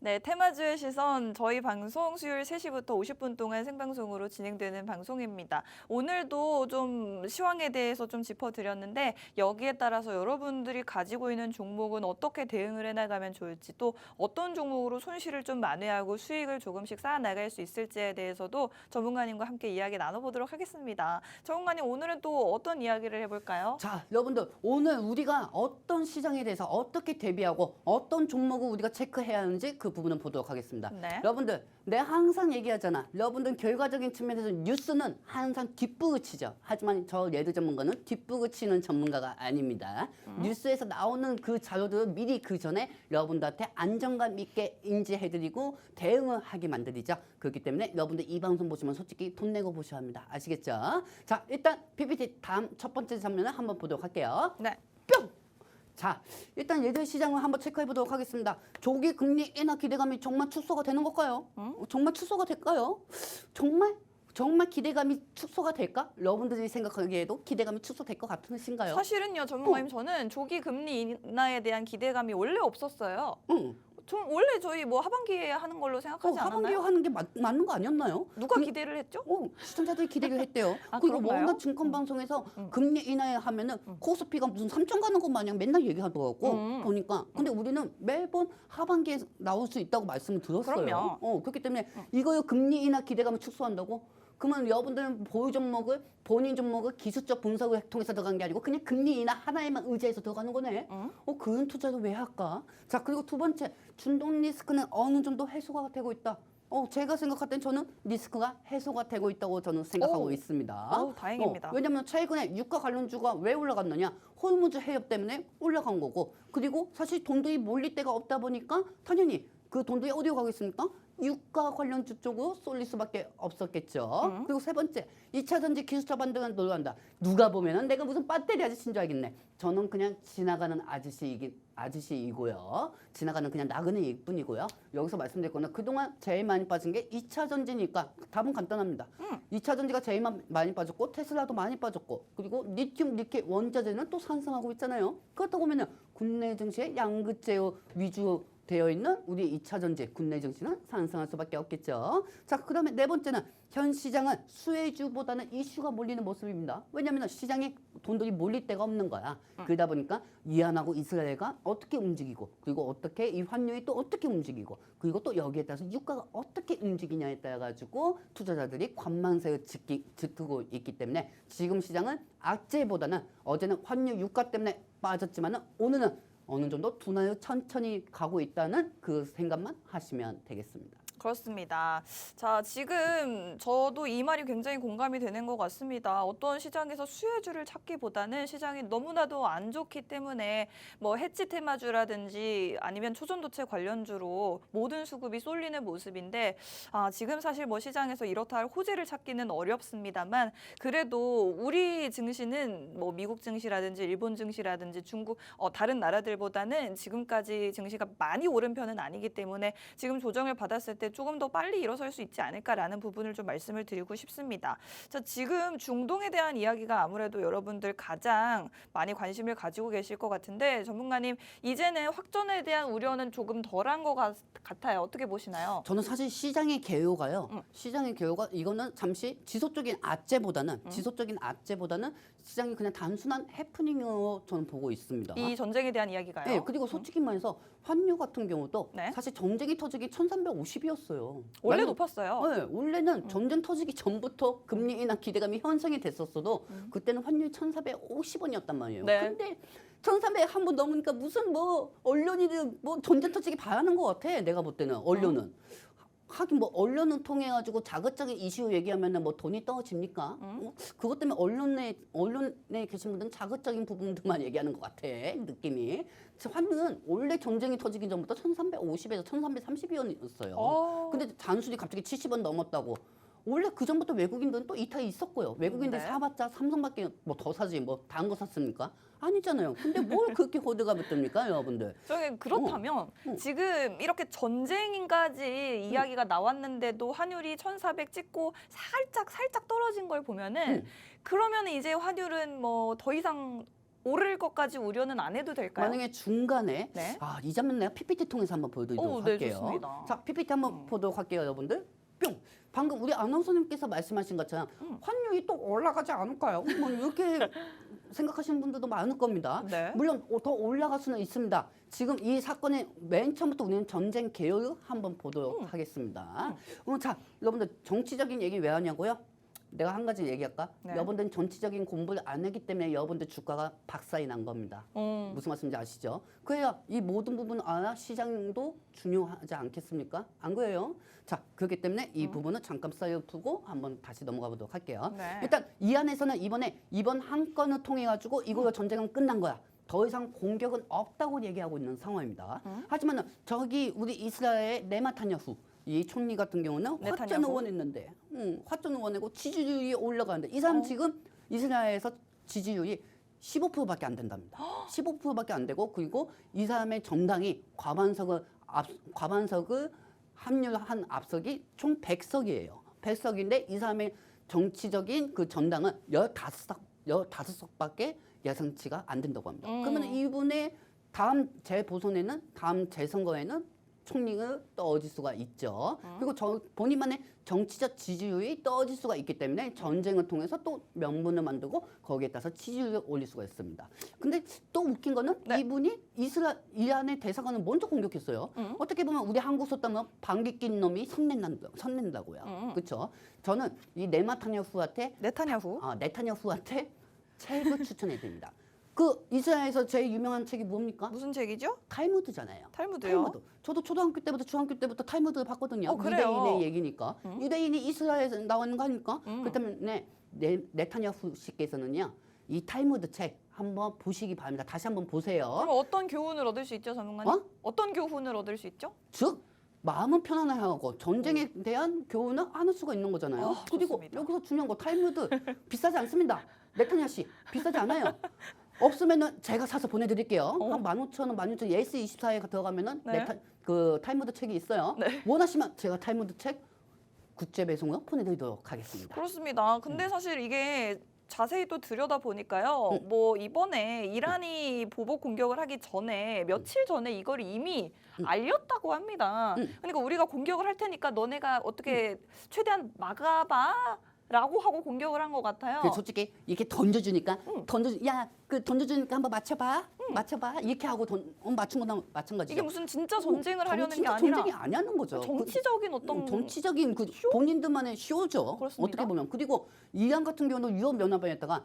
Speaker 1: 네, 테마주의 시선 저희 방송 수요일 3시부터 50분 동안 생방송으로 진행되는 방송입니다. 오늘도 좀 시황에 대해서 좀 짚어드렸는데 여기에 따라서 여러분들이 가지고 있는 종목은 어떻게 대응을 해나가면 좋을지 또 어떤 종목으로 손실을 좀 만회하고 수익을 조금씩 쌓아나갈 수 있을지에 대해서도 전문가님과 함께 이야기 나눠보도록 하겠습니다. 전문가님 오늘은 또 어떤 이야기를 해볼까요?
Speaker 2: 자, 여러분들 오늘 우리가 어떤 시장에 대해서 어떻게 대비하고 어떤 종목을 우리가 체크해야 하는지 그 부분은 보도록 하겠습니다.
Speaker 1: 네.
Speaker 2: 여러분들 내가 항상 얘기하잖아. 여러분들 결과적인 측면에서 뉴스는 항상 뒷북을 치죠. 하지만 저 레드 전문가는 뒷북을 치는 전문가가 아닙니다. 뉴스에서 나오는 그 자료들을 미리 그 전에 여러분들한테 안정감 있게 인지해드리고 대응을 하게 만들이죠. 그렇기 때문에 여러분들 이 방송 보시면 솔직히 돈 내고 보셔야 합니다. 아시겠죠? 자, 일단 PPT 다음 첫 번째 장면을 한번 보도록 할게요.
Speaker 1: 네.
Speaker 2: 뿅! 자, 일단 예전 시장을 한번 체크해 보도록 하겠습니다. 조기 금리 인하 기대감이 정말 축소가 되는 걸까요? 정말 축소가 될까요? 정말 기대감이 축소가 될까? 여러분들이 생각하기에도 기대감이 축소될 것 같으신가요?
Speaker 1: 사실은요, 전문가님 저는 조기 금리 인하에 대한 기대감이 원래 없었어요.
Speaker 2: 응.
Speaker 1: 원래 저희 뭐 하반기에 하는 걸로 생각하지
Speaker 2: 하반기에
Speaker 1: 않았나요?
Speaker 2: 하는 게 맞는 거 아니었나요?
Speaker 1: 누가 기대를 했죠?
Speaker 2: 시청자들이 기대를 했대요.
Speaker 1: 아,
Speaker 2: 그리고
Speaker 1: 그런가요?
Speaker 2: 뭔가 증권방송에서 금리 인하에 하면은 코스피가 무슨 3천 가는 것 마냥 맨날 얘기하더라고 보니까. 근데 우리는 매번 하반기에 나올 수 있다고 말씀을 들었어요.
Speaker 1: 그럼요.
Speaker 2: 그렇기 때문에 이거요 금리 인하 기대감을 축소한다고? 그러면 여러분들은 본인 종목을 기술적 분석을 통해서 들어간 게 아니고 그냥 금리 인하 하나에만 의지해서 들어가는 거네. 그런 투자를 왜 할까? 자, 그리고 두 번째, 준동 리스크는 어느 정도 해소가 되고 있다. 제가 생각할 땐 저는 리스크가 해소가 되고 있다고 저는 생각하고 있습니다.
Speaker 1: 다행입니다.
Speaker 2: 왜냐하면 최근에 유가 관련주가 왜 올라갔느냐? 호르무즈 해협 때문에 올라간 거고, 그리고 사실 돈들이 몰릴 데가 없다 보니까 당연히 그 돈들이 어디로 가겠습니까? 유가 관련주 쪽으로 쏠릴 수밖에 없었겠죠. 그리고 세 번째, 2차 전지 기술자 반등은 놀란다. 누가 보면은 내가 무슨 배터리 아저씨인 줄 알겠네. 저는 그냥 지나가는 아저씨이고요. 지나가는 그냥 나그네일 뿐이고요. 여기서 말씀드릴 거는 그동안 제일 많이 빠진 게 2차 전지니까 답은 간단합니다. 2차 전지가 제일 많이 빠졌고 테슬라도 많이 빠졌고 그리고 리튬, 니켈, 원자재는 또 상승하고 있잖아요. 그렇다고 보면 국내 증시의 양극재로 위주 되어 있는 우리 2차 전지 국내 증시는 상승할 수밖에 없겠죠. 자, 그다음에 네 번째는 현 시장은 수혜주보다는 이슈가 몰리는 모습입니다. 왜냐하면 시장에 돈들이 몰릴 데가 없는 거야. 그러다 보니까 이란하고 이스라엘가 어떻게 움직이고 그리고 어떻게 이 환율이 또 어떻게 움직이고 그리고 또 여기에 따라서 유가가 어떻게 움직이냐에 따라 가지고 투자자들이 관망세를 짙고 있기 때문에 지금 시장은 악재보다는 어제는 환율 유가 때문에 빠졌지만은 오늘은 어느 정도 둔화를 천천히 가고 있다는 그 생각만 하시면 되겠습니다.
Speaker 1: 그렇습니다. 자, 지금 저도 이 말이 굉장히 공감이 되는 것 같습니다. 어떤 시장에서 수혜주를 찾기보다는 시장이 너무나도 안 좋기 때문에 뭐 해치 테마주라든지 아니면 초전도체 관련주로 모든 수급이 쏠리는 모습인데 지금 사실 뭐 시장에서 이렇다 할 호재를 찾기는 어렵습니다만 그래도 우리 증시는 뭐 미국 증시라든지 일본 증시라든지 중국 다른 나라들보다는 지금까지 증시가 많이 오른 편은 아니기 때문에 지금 조정을 받았을 때 조금 더 빨리 일어설 수 있지 않을까라는 부분을 좀 말씀을 드리고 싶습니다. 자, 지금 중동에 대한 이야기가 아무래도 여러분들 가장 많이 관심을 가지고 계실 것 같은데 전문가님 이제는 확전에 대한 우려는 조금 덜한 것 같아요. 어떻게 보시나요?
Speaker 2: 저는 사실 시장의 개요가요. 시장의 개요가 이거는 잠시 지속적인 악재보다는 시장이 그냥 단순한 해프닝으로 저는 보고 있습니다.
Speaker 1: 이 전쟁에 대한 이야기가요?
Speaker 2: 네, 그리고 솔직히 말해서 환율 같은 경우도
Speaker 1: 네.
Speaker 2: 사실 전쟁이 터지기 1350이었어요.
Speaker 1: 원래 높았어요.
Speaker 2: 네, 원래는 전쟁 터지기 전부터 금리 인하 기대감이 형성이 됐었어도 그때는 환율 1450원이었단 말이에요.
Speaker 1: 네.
Speaker 2: 근데 1300 한 번 넘으니까 무슨 뭐 언론이든 뭐 전쟁 터지기 바라는 것 같아. 내가 볼 때는 언론은. 하긴 뭐 언론을 통해 가지고 자극적인 이슈 얘기하면은 뭐 돈이 떨어집니까? 그것 때문에 언론에 계신 분들은 자극적인 부분들만 얘기하는 것 같아 느낌이. 환율은 원래 전쟁이 터지기 전부터 1350에서 1330원이었어요. 근데 단순히 갑자기 70원 넘었다고. 원래 그 전부터 외국인들은 또 이탈이 있었고요. 외국인들
Speaker 1: 네.
Speaker 2: 사봤자 삼성밖에 뭐 더 사지 뭐 다른 거 샀습니까? 아니잖아요. 근데 뭘 그렇게 호드가 붙습니까, 여러분들?
Speaker 1: 저는 그렇다면 지금 이렇게 전쟁까지 이야기가 나왔는데도 환율이 1400 찍고 살짝 떨어진 걸 보면은 그러면 이제 환율은 뭐 더 이상 오를 것까지 우려는 안 해도 될까요?
Speaker 2: 만약에 중간에
Speaker 1: 네.
Speaker 2: 이 장면 내가 PPT 통해서 한번 보여드리도록
Speaker 1: 네,
Speaker 2: 할게요.
Speaker 1: 좋습니다.
Speaker 2: 자, PPT 한번 보도록 할게요, 여러분들. 뿅. 방금 우리 아나운서님께서 말씀하신 것처럼 환율이 또 올라가지 않을까요? 뭐 이렇게 생각하시는 분들도 많을 겁니다.
Speaker 1: 네.
Speaker 2: 물론 더 올라갈 수는 있습니다. 지금 이 사건의 맨 처음부터 우리는 전쟁 개요를 한번 보도록 하겠습니다. 자, 여러분들 정치적인 얘기 왜 하냐고요? 내가 한 가지 얘기할까?
Speaker 1: 네.
Speaker 2: 여러분들은 정치적인 공부를 안 했기 때문에 여러분들 주가가 박살이 난 겁니다. 무슨 말씀인지 아시죠? 그래야 이 모든 부분을 알아 시장도 중요하지 않겠습니까? 안 그래요? 자, 그렇기 때문에 이 부분은 잠깐 살펴보고 한번 다시 넘어가 보도록 할게요.
Speaker 1: 네.
Speaker 2: 일단 이 안에서는 이번 한 건을 통해 가지고 이걸로 전쟁은 끝난 거야. 더 이상 공격은 없다고 얘기하고 있는 상황입니다. 하지만 저기 우리 이스라엘의 네타냐후 이 총리 같은 경우는 화전을 원했는데 화전을 원하고 지지율이 올라가는데 이 사람 지금 이스라엘에서 지지율이 15%밖에 안 된답니다. 15%밖에 안 되고 그리고 이 사람의 정당이 과반석을 합류한 압석이 총 100석이에요. 100석인데 이 사람의 정치적인 그 정당은 15석밖에 예상치가 안 된다고 합니다. 그러면 이분의 다음 재선거에는 총리가 떨어질 수가 있죠. 그리고 본인만의 정치적 지지율이 떨어질 수가 있기 때문에 전쟁을 통해서 또 명분을 만들고 거기에 따라서 지지율을 올릴 수가 있습니다. 근데 또 웃긴 거는 이분이 이란의 대사관을 먼저 공격했어요. 어떻게 보면 우리 한국 썼다면 방귀 낀 놈이 선낸다고요. 그렇죠? 저는 이 네타냐후한테 책을 추천해 드립니다. 그 이스라엘에서 제일 유명한 책이 뭡니까?
Speaker 1: 무슨 책이죠?
Speaker 2: 탈무드잖아요.
Speaker 1: 탈무드요?
Speaker 2: 저도 중학교 때부터 탈무드를 봤거든요.
Speaker 1: 그래요?
Speaker 2: 유대인의 얘기니까. 유대인이 이스라엘에서 나오는 거 아닙니까? 그렇기 때문에 네타냐후 씨께서는요. 이 탈무드 책 한번 보시기 바랍니다. 다시 한번 보세요.
Speaker 1: 그럼 어떤 교훈을 얻을 수 있죠, 전문가님? 어떤 교훈을 얻을 수 있죠?
Speaker 2: 즉 마음은 편안하고 전쟁에 대한 교훈을 안 할 수가 있는 거잖아요. 그리고
Speaker 1: 좋습니다.
Speaker 2: 여기서 중요한 거 탈무드 비싸지 않습니다. 네타냐 씨 비싸지 않아요. 없으면은 제가 사서 보내드릴게요. 한 15,000원, 16,000원 예스24에 들어가면은
Speaker 1: 네.
Speaker 2: 그 탈무드 책이 있어요.
Speaker 1: 네.
Speaker 2: 원하시면 제가 탈무드 책 국제 배송으로 보내드리도록 하겠습니다.
Speaker 1: 그렇습니다. 근데 사실 이게 자세히 또 들여다 보니까요. 뭐 이번에 이란이 보복 공격을 하기 전에 며칠 전에 이걸 이미 알렸다고 합니다. 그러니까 우리가 공격을 할 테니까 너네가 어떻게 최대한 막아봐. 라고 하고 공격을 한 것 같아요.
Speaker 2: 솔직히 이렇게 던져주니까 던져주니까 한번 맞춰봐, 맞춰봐 이렇게 하고 맞춘 거나 마찬가지죠.
Speaker 1: 이게 무슨 진짜 전쟁을 하려는 게
Speaker 2: 진짜
Speaker 1: 아니라
Speaker 2: 전쟁이 아니라는 거죠.
Speaker 1: 정치적인 어떤
Speaker 2: 정치적인 본인들만의 쇼죠.
Speaker 1: 그렇습니다.
Speaker 2: 어떻게 보면. 그리고 이란 같은 경우는 유럽연합에다가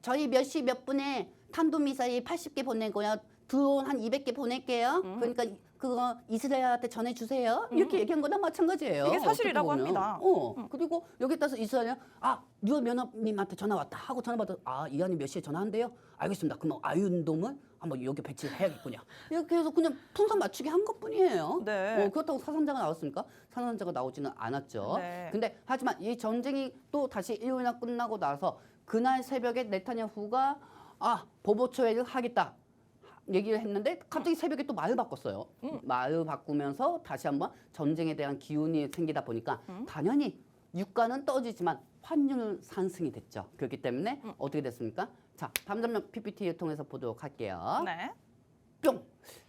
Speaker 2: 저희 몇 시 몇 분에 탄도미사일 80개 보내고요. 드론 한 200개 보낼게요. 그러니까 그거 이스라엘한테 전해주세요. 이렇게 얘기한 거나 마찬가지예요.
Speaker 1: 이게 사실이라고
Speaker 2: 어떻게 보면.
Speaker 1: 합니다.
Speaker 2: 그리고 여기에 따라서 이스라엘은 유럽연합님한테 전화 왔다 하고 전화 받아 이란이 몇 시에 전화한대요? 알겠습니다. 그럼 아이언돔을 한번 여기 배치를 해야겠군요. 이렇게 해서 그냥 풍선 맞추기 한 것뿐이에요.
Speaker 1: 네.
Speaker 2: 그렇다고 사상자가 나왔습니까? 사상자가 나오지는 않았죠.
Speaker 1: 네.
Speaker 2: 근데 하지만 이 전쟁이 또 다시 일요일날 끝나고 나서 그날 새벽에 네타냐후가 보복초회를 하겠다. 얘기를 했는데 갑자기 새벽에 또 말을 바꿨어요. 말을 바꾸면서 다시 한번 전쟁에 대한 기운이 생기다 보니까 당연히 유가는 떨어지지만 환율은 상승이 됐죠. 그렇기 때문에 어떻게 됐습니까? 자, 다음 장면 PPT를 통해서 보도록 할게요.
Speaker 1: 네.
Speaker 2: 뿅!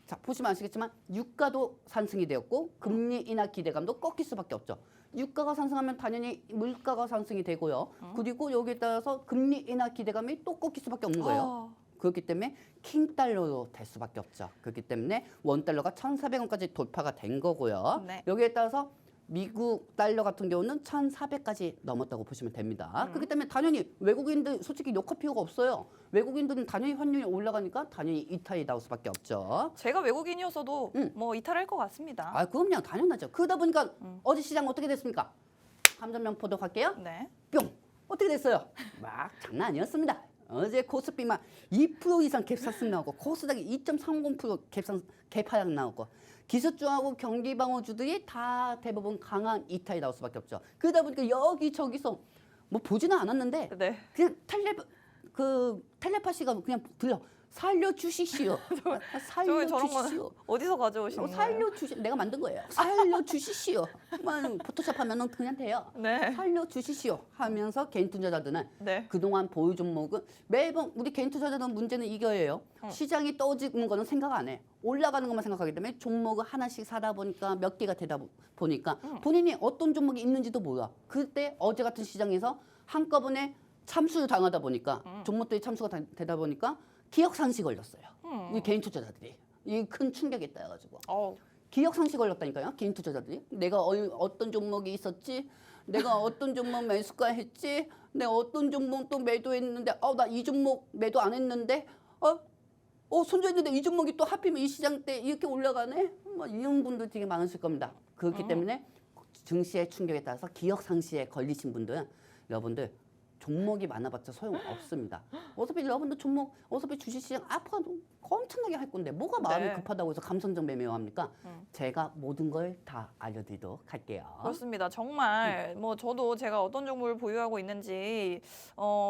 Speaker 2: 자, 보시면 아시겠지만 유가도 상승이 되었고 금리 인하 기대감도 꺾일 수밖에 없죠. 유가가 상승하면 당연히 물가가 상승이 되고요. 그리고 여기에 따라서 금리 인하 기대감이 또 꺾일 수밖에 없는 거예요. 그렇기 때문에 킹달러로 될 수밖에 없죠. 그렇기 때문에 원달러가 1,400원까지 돌파가 된 거고요.
Speaker 1: 네.
Speaker 2: 여기에 따라서 미국 달러 같은 경우는 1,400까지 넘었다고 보시면 됩니다. 그렇기 때문에 당연히 외국인들 솔직히 욕할 필요가 없어요. 외국인들은 당연히 환율이 올라가니까 당연히 이탈이 나올 수밖에 없죠.
Speaker 1: 제가 외국인이었어도 뭐 이탈할 것 같습니다.
Speaker 2: 그럼요. 당연하죠. 그러다 보니까 어제 시장 어떻게 됐습니까? 감전명 보도록 할게요.
Speaker 1: 네.
Speaker 2: 뿅! 어떻게 됐어요? 막 장난 아니었습니다. 어제 코스피만 2% 이상 갭상승 나오고 코스닥이 2.30% 갭하락 나오고 기술주하고 경기방어주들이 다 대부분 강한 이탈이 나올 수밖에 없죠. 그러다 보니까 여기저기서 뭐 보지는 않았는데
Speaker 1: 네.
Speaker 2: 그냥 텔레파시가 그냥 들려. 살려주시시오.
Speaker 1: 저런 건
Speaker 2: 살려주시시오.
Speaker 1: 어디서 가져오신 거예요?
Speaker 2: 내가 만든 거예요. 살려주시시오. 포토샵 하면은 그냥 돼요.
Speaker 1: 네.
Speaker 2: 살려주시시오 하면서 개인 투자자들은
Speaker 1: 네.
Speaker 2: 그동안 보유 종목은 매번 우리 개인 투자자들은 문제는 이거예요. 시장이 떨어지는 거는 생각 안 해. 올라가는 것만 생각하기 때문에 종목을 하나씩 사다 보니까 몇 개가 되다 보니까 본인이 어떤 종목이 있는지도 몰라. 그때 어제 같은 시장에서 한꺼번에 참수를 당하다 보니까 종목들이 참수가 되다 보니까 기억 상실 걸렸어요. 이 개인 투자자들이 이 큰 충격에 따라가지고 기억 상실 걸렸다니까요. 개인 투자자들이 내가 어떤 종목이 있었지, 내가 어떤 종목 매수가 했지, 내가 어떤 종목 또 매도했는데, 나 이 종목 매도 안 했는데, 손절했는데 이 종목이 또 하필이면 이 시장 때 이렇게 올라가네. 이런 분들 되게 많으실 겁니다. 그렇기 때문에 증시의 충격에 따라서 기억 상실에 걸리신 분들은 여러분들. 종목이 많아봤자 소용없습니다. 어차피 여러분들 어차피 주식시장 앞으로도 엄청나게 할 건데 뭐가 마음이 급하다고 해서 감성적 매매を합니까? 제가 모든 걸 다 알려드리도록 할게요.
Speaker 1: 그렇습니다. 정말 뭐 저도 제가 어떤 종목을 보유하고 있는지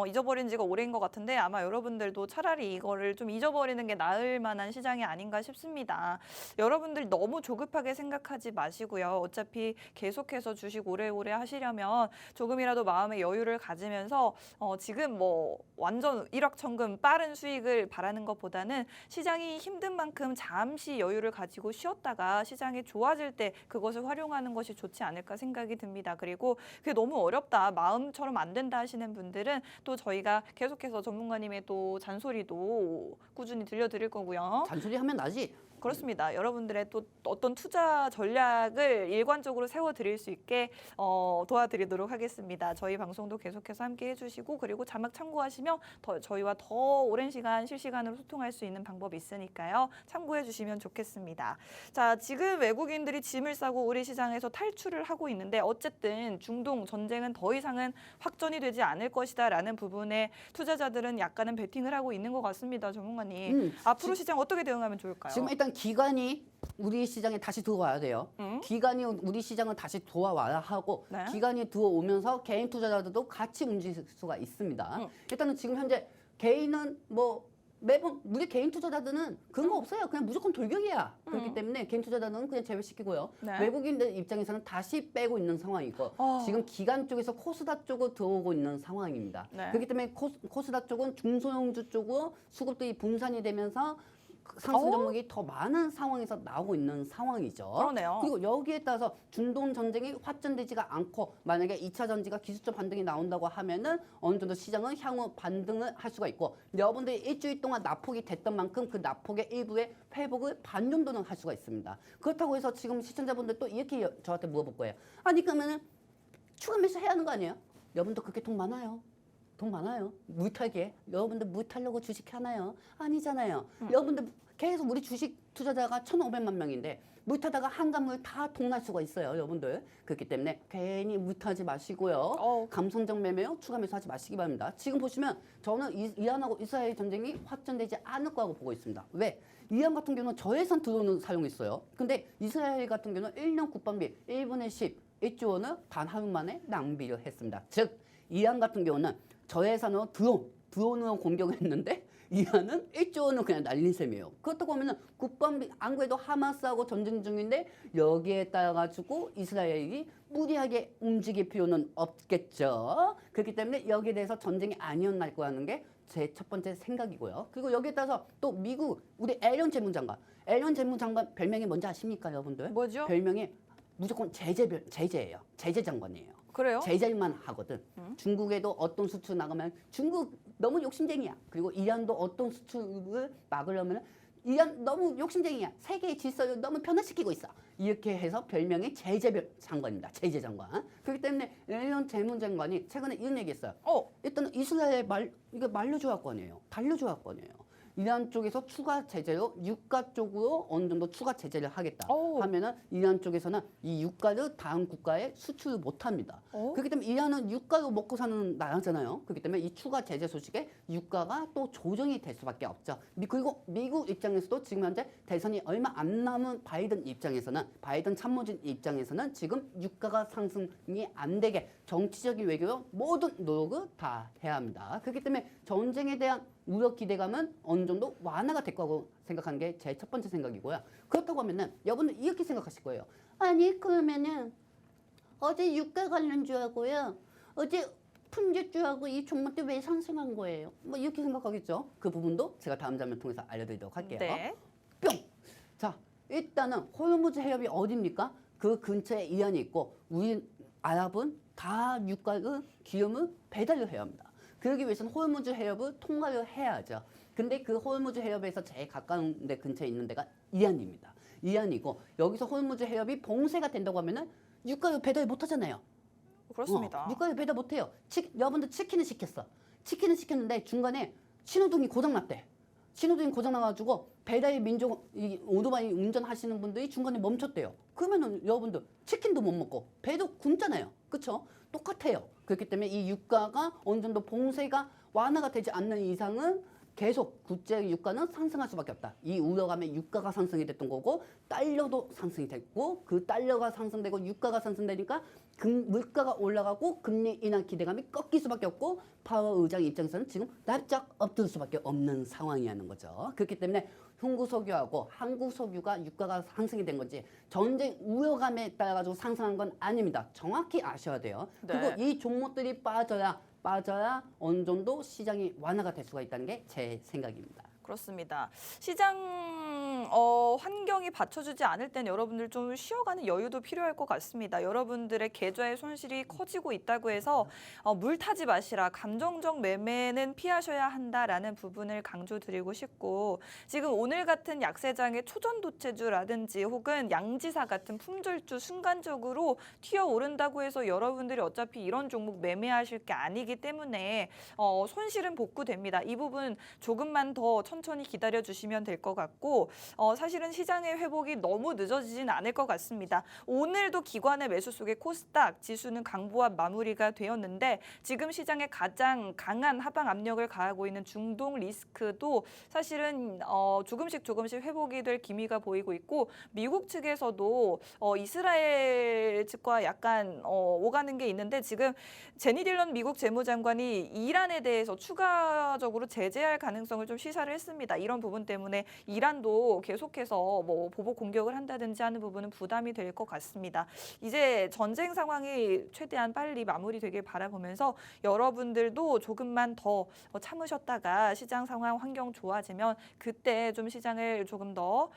Speaker 1: 잊어버린 지가 오래인 것 같은데 아마 여러분들도 차라리 이거를 좀 잊어버리는 게 나을 만한 시장이 아닌가 싶습니다. 여러분들 너무 조급하게 생각하지 마시고요. 어차피 계속해서 주식 오래오래 하시려면 조금이라도 마음의 여유를 가지면서 지금 뭐 완전 일확천금 빠른 수익을 바라는 것보다는 시장이 힘든 만큼 잠시 여유를 가지고 쉬었다가 시장이 좋아질 때 그것을 활용하는 것이 좋지 않을까 생각이 듭니다. 그리고 그게 너무 어렵다, 마음처럼 안 된다 하시는 분들은 또 저희가 계속해서 전문가님의 또 잔소리도 꾸준히 들려드릴 거고요.
Speaker 2: 잔소리 하면 나지.
Speaker 1: 그렇습니다. 여러분들의 또 어떤 투자 전략을 일관적으로 세워드릴 수 있게 도와드리도록 하겠습니다. 저희 방송도 계속해서 함께 해주시고 그리고 자막 참고하시면 저희와 더 오랜 시간 실시간으로 소통할 수 있는 방법이 있으니까요. 참고해 주시면 좋겠습니다. 자, 지금 외국인들이 짐을 싸고 우리 시장에서 탈출을 하고 있는데 어쨌든 중동 전쟁은 더 이상은 확전이 되지 않을 것이다라는 부분에 투자자들은 약간은 베팅을 하고 있는 것 같습니다. 전문가님. 앞으로 시장 어떻게 대응하면 좋을까요?
Speaker 2: 지금 일단 기관이 우리 시장에 다시 들어와야 돼요. 기관이 우리 시장을 다시 들어와야 하고
Speaker 1: 네.
Speaker 2: 기관이 들어오면서 개인 투자자들도 같이 움직일 수가 있습니다. 일단은 지금 현재 개인은 뭐 매번 우리 개인 투자자들은 그런 거 없어요. 그냥 무조건 돌격이야. 그렇기 때문에 개인 투자자들은 그냥 제외시키고요.
Speaker 1: 네.
Speaker 2: 외국인들 입장에서는 다시 빼고 있는 상황이고 지금 기관 쪽에서 코스닥 쪽으로 들어오고 있는 상황입니다.
Speaker 1: 네.
Speaker 2: 그렇기 때문에 코스닥 쪽은 중소형주 쪽으로 수급들이 분산이 되면서 상승 종목이 더 많은 상황에서 나오고 있는 상황이죠.
Speaker 1: 그러네요.
Speaker 2: 그리고 여기에 따라서 중동 전쟁이 확전되지가 않고 만약에 2차 전지가 기술적 반등이 나온다고 하면은 어느 정도 시장은 향후 반등을 할 수가 있고 여러분들이 일주일 동안 낙폭이 됐던 만큼 그 낙폭의 일부의 회복을 반 정도는 할 수가 있습니다. 그렇다고 해서 지금 시청자분들 또 이렇게 저한테 물어볼 거예요. 아니 그러면은 추가 매수 해야 하는 거 아니에요? 여러분도 그렇게 돈 많아요. 돈 많아요. 물타기에. 여러분들 물 타려고 주식 하나요? 아니잖아요. 여러분들 계속 우리 주식 투자자가 1,500만 명인데 물 타다가 한강물 다 동날 수가 있어요. 여러분들. 그렇기 때문에 괜히 물 타지 마시고요. 감성적 매매요. 추가 매수하지 마시기 바랍니다. 지금 보시면 저는 이란하고 이스라엘 전쟁이 확전되지 않을 거라고 보고 있습니다. 왜? 이란 같은 경우는 저예산 드론을 사용했어요. 근데 이스라엘 같은 경우는 1년 국방비 1분의 10, 1조 원을 단 하루 만에 낭비를 했습니다. 즉 이란 같은 경우는 저예산으로 드론으로 공격했는데 이란은 1조 원을 그냥 날린 셈이에요. 그렇다고 하면은 국방비 안 그래도 하마스하고 전쟁 중인데 여기에 따라 가지고 이스라엘이 무리하게 움직일 필요는 없겠죠. 그렇기 때문에 여기에 대해서 전쟁이 아니었날 거라는 게 제 첫 번째 생각이고요. 그리고 여기에 따라서 또 미국 우리 앨런 재무장관 별명이 뭔지 아십니까, 여러분들?
Speaker 1: 뭐죠?
Speaker 2: 별명이 무조건 제재예요. 제재 장관이에요.
Speaker 1: 그래요?
Speaker 2: 제재만 하거든. 중국에도 어떤 수출 나가면 중국 너무 욕심쟁이야. 그리고 이란도 어떤 수출을 막으려면 이란 너무 욕심쟁이야. 세계의 질서를 너무 변화시키고 있어. 이렇게 해서 별명이 제재 장관입니다. 제재 장관. 그렇기 때문에 앨런 재무장관이 최근에 이런 얘기했어요. 일단은 이스라엘 이게 만료조약권이에요. 단료조약권이에요. 이란 쪽에서 추가 제재로 유가 쪽으로 어느 정도 추가 제재를 하겠다 하면은 이란 쪽에서는 이 유가를 다음 국가에 수출을 못합니다. 그렇기 때문에 이란은 유가로 먹고 사는 나라잖아요. 그렇기 때문에 이 추가 제재 소식에 유가가 또 조정이 될 수밖에 없죠. 그리고 미국 입장에서도 지금 현재 대선이 얼마 안 남은 바이든 참모진 입장에서는 지금 유가가 상승이 안 되게 정치적인 외교로 모든 노력을 다 해야 합니다. 그렇기 때문에 전쟁에 대한 우려 기대감은 어느 정도 완화가 될 거라고 생각하는 게 제 첫 번째 생각이고요. 그렇다고 하면은 여러분들 이렇게 생각하실 거예요. 아니 그러면은 어제 유가 관련주하고요. 어제 품질주하고 이 종목들 왜 상승한 거예요? 뭐 이렇게 생각하겠죠. 그 부분도 제가 다음 장면 통해서 알려드리도록 할게요.
Speaker 1: 네.
Speaker 2: 뿅! 자, 일단은 호르무즈 해협이 어디입니까? 그 근처에 이란이 있고 우리 아랍은 다 유가를 기름을 배달을 해야 합니다. 그러기 위해서는 호르무즈 해협을 통과를 해야죠. 근데 그 호르무즈 해협에서 제일 가까운 데 근처에 있는 데가 이란입니다. 이란이고 여기서 호르무즈 해협이 봉쇄가 된다고 하면은 유가를 배달 못 하잖아요.
Speaker 1: 그렇습니다.
Speaker 2: 유가를 배달 못 해요. 여러분들 치킨을 시켰어. 치킨을 시켰는데 중간에 신호등이 고장났대. 신호등이 고장나가지고 배달의 민족 이 오토바이 운전하시는 분들이 중간에 멈췄대요. 그러면은 여러분들 치킨도 못 먹고 배도 굶잖아요. 그렇죠? 똑같아요. 그렇기 때문에 이 유가가 어느 정도 봉쇄가 완화가 되지 않는 이상은 계속 국제 유가는 상승할 수밖에 없다. 이 우려감에 유가가 상승이 됐던 거고 달러도 상승이 됐고 그 달러가 상승되고 유가가 상승되니까 물가가 올라가고 금리 인하 기대감이 꺾일 수밖에 없고 파월 의장 입장에서는 지금 납작 엎드릴 수밖에 없는 상황이라는 거죠. 그렇기 때문에 흥구 석유하고 한국 석유가 유가가 상승이 된 건지 전쟁 우려감에 따라 가지고 상승한 건 아닙니다. 정확히 아셔야 돼요.
Speaker 1: 네.
Speaker 2: 그리고 이 종목들이 빠져야 어느 정도 시장이 완화가 될 수가 있다는 게 제 생각입니다.
Speaker 1: 그렇습니다. 시장 환경이 받쳐주지 않을 땐 여러분들 좀 쉬어가는 여유도 필요할 것 같습니다. 여러분들의 계좌의 손실이 커지고 있다고 해서 물 타지 마시라, 감정적 매매는 피하셔야 한다라는 부분을 강조드리고 싶고 지금 오늘 같은 약세장의 초전도체주라든지 혹은 양지사 같은 품절주 순간적으로 튀어오른다고 해서 여러분들이 어차피 이런 종목 매매하실 게 아니기 때문에 손실은 복구됩니다. 이 부분 조금만 더 천천히 기다려주시면 될 것 같고 사실은 시장의 회복이 너무 늦어지진 않을 것 같습니다. 오늘도 기관의 매수 속에 코스닥 지수는 강보합 마무리가 되었는데 지금 시장에 가장 강한 하방 압력을 가하고 있는 중동 리스크도 사실은 조금씩 회복이 될 기미가 보이고 있고 미국 측에서도 이스라엘 측과 약간 오가는 게 있는데 지금 제니 딜런 미국 재무장관이 이란에 대해서 추가적으로 제재할 가능성을 좀 시사를 했습니다. 이런 부분 때문에 이란도 계속해서 뭐 보복 공격을 한다든지 하는 부분은 부담이 될 것 같습니다. 이제 전쟁 상황이 최대한 빨리 마무리되길 바라보면서 여러분들도 조금만 더 참으셨다가 시장 상황 환경 좋아지면 그때 좀 시장을 조금 더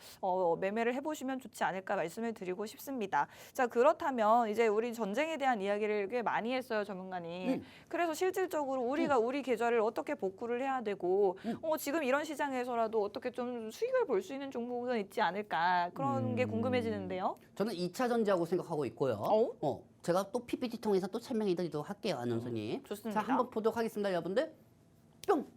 Speaker 1: 매매를 해보시면 좋지 않을까 말씀을 드리고 싶습니다. 자, 그렇다면 이제 우리 전쟁에 대한 이야기를 꽤 많이 했어요, 전문가님. 그래서 실질적으로 우리가 우리 계좌를 어떻게 복구를 해야 되고 지금 이런 시장에서라도 어떻게 좀 수익을 볼 수 있는 종목은 있지 않을까 그런 게 궁금해지는데요.
Speaker 2: 저는 2차 전지라고 생각하고 있고요. 제가 또 PPT 통해서 또 설명해 드리도록 할게요, 아나운서님.
Speaker 1: 좋습니다.
Speaker 2: 자, 한번 보도록 하겠습니다, 여러분들. 뿅!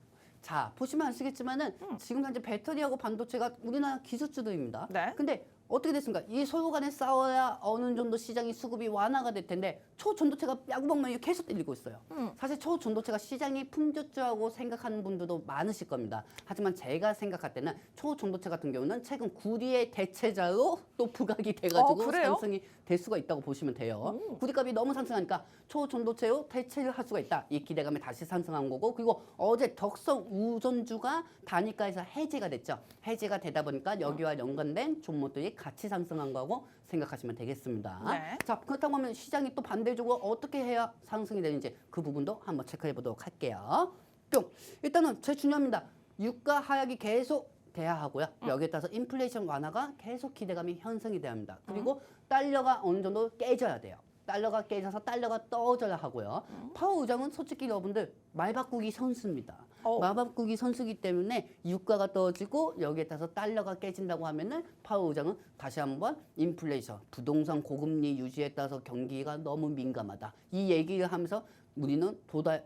Speaker 2: 자, 보시면 아시겠지만은 지금 현재 배터리하고 반도체가 우리나라 기술주들입니다.
Speaker 1: 네.
Speaker 2: 근데 어떻게 됐습니까? 이 서로 간에 싸워야 어느 정도 시장이 수급이 완화가 될 텐데 초전도체가 야구방망이 계속 때리고 있어요. 사실 초전도체가 시장이 품절주라고 생각하는 분들도 많으실 겁니다. 하지만 제가 생각할 때는 초전도체 같은 경우는 최근 구리의 대체자로 또 부각이 돼가지고 상승이 될 수가 있다고 보시면 돼요. 구리값이 너무 상승하니까 초전도체로 대체를 할 수가 있다. 이 기대감에 다시 상승한 거고, 그리고 어제 덕성 우전주가 단일가에서 해제가 됐죠. 해제가 되다 보니까 여기와 연관된 종목들이 같이 상승한 거고 생각하시면 되겠습니다.
Speaker 1: 네.
Speaker 2: 자, 그렇다고 하면 시장이 또 반대적으로 어떻게 해야 상승이 되는지 그 부분도 한번 체크해 보도록 할게요. 뿅. 일단은 제일 중요합니다. 유가 하락이 계속 돼야 하고요. 여기에 따라서 인플레이션 완화가 계속 기대감이 형성이 돼야 합니다. 그리고 달러가 어느 정도 깨져야 돼요. 달러가 깨져서 달러가 떨어져야 하고요. 파월 의장은 솔직히 여러분들 말 바꾸기 선수입니다. 말 바꾸기 선수기 때문에 유가가 떨어지고 여기에 따라서 달러가 깨진다고 하면은 파월 의장은 다시 한번 인플레이션, 부동산 고금리 유지에 따라서 경기가 너무 민감하다. 이 얘기를 하면서 우리는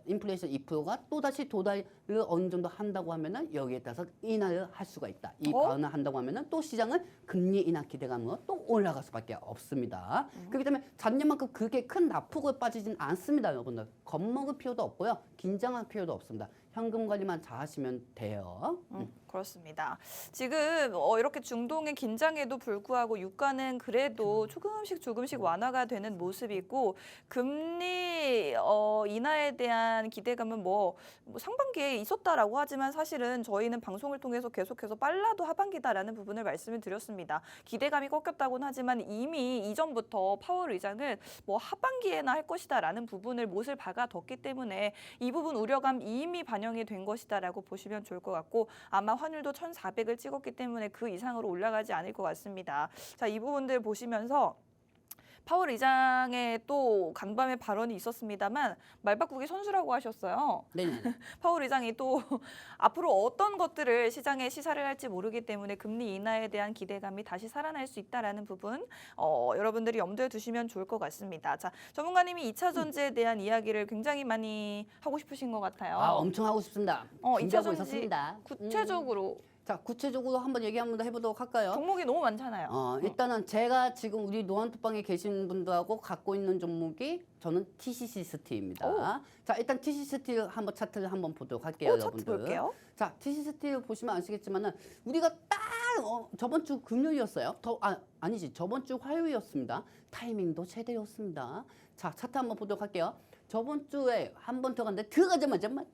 Speaker 2: 인플레이션 2%가 또다시 도달을 어느 정도 한다고 하면은 여기에 따라서 인하를 할 수가 있다. 이 발언을 한다고 하면은 또 시장은 금리 인하 기대감으로 또 올라갈 수밖에 없습니다. 그렇기 때문에 작년만큼 그렇게 큰 낙폭을 빠지진 않습니다, 여러분들. 겁먹을 필요도 없고요. 긴장할 필요도 없습니다. 현금 관리만 잘 하시면 돼요.
Speaker 1: 그렇습니다. 지금 이렇게 중동의 긴장에도 불구하고 유가는 그래도 조금씩 완화가 되는 모습이고 금리 인하에 대한 기대감은 뭐 상반기에 있었다라고 하지만 사실은 저희는 방송을 통해서 계속해서 빨라도 하반기다라는 부분을 말씀을 드렸습니다. 기대감이 꺾였다고는 하지만 이미 이전부터 파월 의장은 뭐 하반기에나 할 것이다라는 부분을 못을 박아뒀기 때문에 이 부분 우려감 이미 반영이 된 것이다라고 보시면 좋을 것 같고 아마 환율도 1,400을 찍었기 때문에 그 이상으로 올라가지 않을 것 같습니다. 자, 이 부분들 보시면서 파월 의장의 또 간밤에 발언이 있었습니다만 말 바꾸기 선수라고 하셨어요.
Speaker 2: 네.
Speaker 1: 파월 의장이 또 앞으로 어떤 것들을 시장에 시사를 할지 모르기 때문에 금리 인하에 대한 기대감이 다시 살아날 수 있다라는 부분 여러분들이 염두에 두시면 좋을 것 같습니다. 자, 전문가님이 2차 전지에 대한 이야기를 굉장히 많이 하고 싶으신 것 같아요.
Speaker 2: 엄청 하고 싶습니다.
Speaker 1: 2차 전지
Speaker 2: 있었습니다.
Speaker 1: 구체적으로
Speaker 2: 자, 구체적으로 한번 얘기 한번 해보도록 할까요?
Speaker 1: 종목이 너무 많잖아요.
Speaker 2: 일단은 제가 지금 우리 노안투방에 계신 분들하고 갖고 있는 종목이 저는 TCC 스틸입니다. 자, 일단 TCC 스틸 한번 차트를 한번 보도록 할게요,
Speaker 1: 차트
Speaker 2: 여러분들.
Speaker 1: 볼게요.
Speaker 2: 자, TCC 스틸 보시면 아시겠지만은 우리가 딱 저번 주 금요일이었어요. 아니지, 저번 주 화요일이었습니다. 타이밍도 제대로였습니다. 자, 차트 한번 보도록 할게요. 저번 주에 한 번 들어갔는데 들어가자마자 막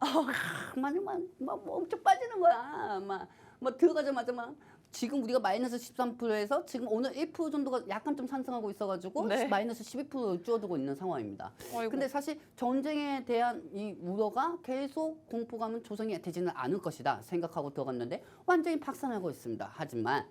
Speaker 2: 엄청 빠지는 거야. 막 들어가자마자 막 지금 우리가 마이너스 13%에서 지금 오늘 1% 정도가 약간 좀 상승하고 있어가지고 마이너스 12% 줄어들고 있는 상황입니다. 근데 사실 전쟁에 대한 이 우려가 계속 공포감은 조성이 되지는 않을 것이다 생각하고 들어갔는데 완전히 박살나고 있습니다. 하지만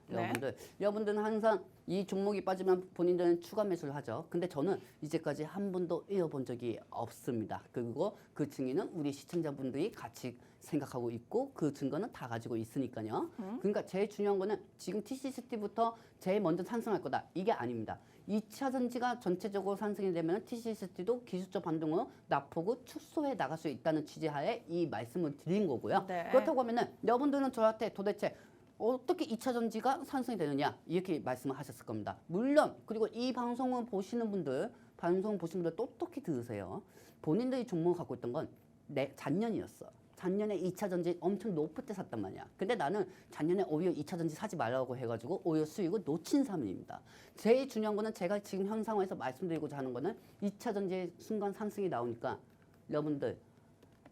Speaker 2: 여러분들은 항상 이 종목이 빠지면 본인들은 추가 매수를 하죠. 근데 저는 이제까지 한 번도 잃어본 적이 없습니다. 그리고 그 증인은 우리 시청자분들이 같이 생각하고 있고 그 증거는 다 가지고 있으니까요. 그러니까 제일 중요한 거는 지금 TCCT부터 제일 먼저 상승할 거다. 이게 아닙니다. 2차 전지가 전체적으로 상승이 되면 TCCT도 기술적 반등으로 낙폭을 축소해 나갈 수 있다는 취지하에 이 말씀을 드린 거고요. 그렇다고 하면은 여러분들은 저한테 도대체 어떻게 2차 전지가 상승이 되느냐 이렇게 말씀을 하셨을 겁니다. 물론 그리고 이 방송을 보시는 분들 똑똑히 들으세요. 본인들이 종목을 갖고 있던 건 작년이었어. 작년에 2차 전지 엄청 높을 때 샀단 말이야. 근데 나는 작년에 오히려 2차 전지 사지 말라고 해가지고 오히려 수익을 놓친 사람입니다. 제일 중요한 거는 제가 지금 현 상황에서 말씀드리고자 하는 거는 2차 전지의 순간 상승이 나오니까 여러분들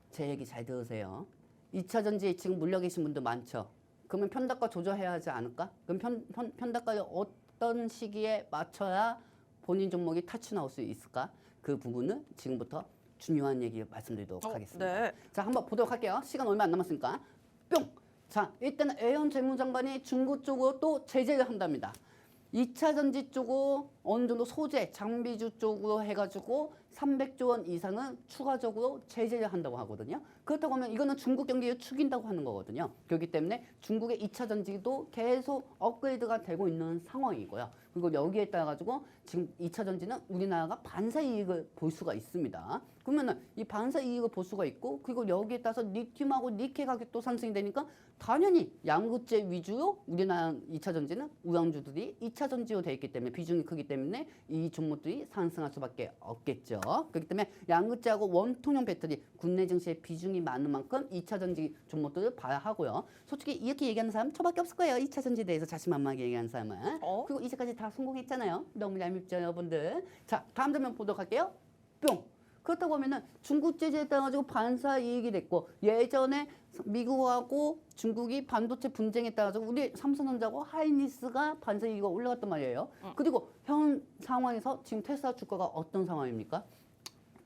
Speaker 2: 제 얘기 잘 들으세요. 2차 전지에 지금 물려 계신 분들 많죠. 그러면 편닭가 조절해야 하지 않을까? 그럼 편닭가를 어떤 시기에 맞춰야 본인 종목이 타치 나올 수 있을까? 그 부분은 지금부터 중요한 얘기 말씀드리도록 하겠습니다.
Speaker 1: 네.
Speaker 2: 자, 한번 보도록 할게요. 시간 얼마 안 남았으니까. 뿅! 자, 일단 애연 재무장관이 중국 쪽으로 또 제재를 한답니다. 2차 전지 쪽으로 어느 정도 소재, 장비주 쪽으로 해가지고 300조 원 이상은 추가적으로 제재를 한다고 하거든요. 그렇다고 하면 이거는 중국 경기를 죽인다고 하는 거거든요. 그렇기 때문에 중국의 2차 전지도 계속 업그레이드가 되고 있는 상황이고요. 그리고 여기에 따라 가지고 지금 2차 전지는 우리나라가 반사 이익을 볼 수가 있습니다. 그러면은 이 반사 이익을 볼 수가 있고 그리고 여기에 따라서 리튬하고 니켈 가격도 상승이 되니까 당연히 양극재 위주로 우리나라 2차 전지는 우량주들이 2차 전지로 되어 있기 때문에 비중이 크기 때문에 이 종목들이 상승할 수밖에 없겠죠. 그렇기 때문에 양극재하고 원통형 배터리 국내 증시에 비중이 많은 만큼 2차 전지 종목들을 봐야 하고요. 솔직히 이렇게 얘기하는 사람 저밖에 없을 거예요. 2차 전지에 대해서 자신만만하게 얘기하는 사람은. 그리고 이제까지 다 성공했잖아요. 너무 얄밉죠, 여러분들. 자, 다음 장면 보도록 할게요. 뿅! 그렇다고 하면은 중국 제재에 따라 가지고 반사 이익이 됐고 예전에 미국하고 중국이 반도체 분쟁에 따라 가지고 우리 삼성전자하고 하이닉스가 반사 이익이 올라갔단 말이에요. 그리고 현 상황에서 지금 테슬라 주가가 어떤 상황입니까?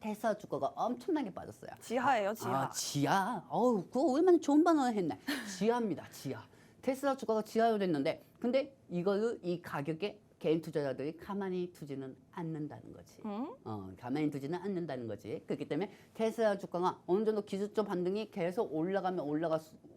Speaker 2: 테슬라 주가가 엄청나게 빠졌어요.
Speaker 1: 지하예요, 지하.
Speaker 2: 지하. 어우, 그거 얼마나 좋은 방어를 했네. 지하입니다, 지하. 테슬라 주가가 지하로 됐는데 근데 이거를 이 가격에 개인 투자자들이 가만히 두지는 않는다는 거지. 가만히 두지는 않는다는 거지. 그렇기 때문에 테슬라 주가가 어느 정도 기술적 반등이 계속 올라가면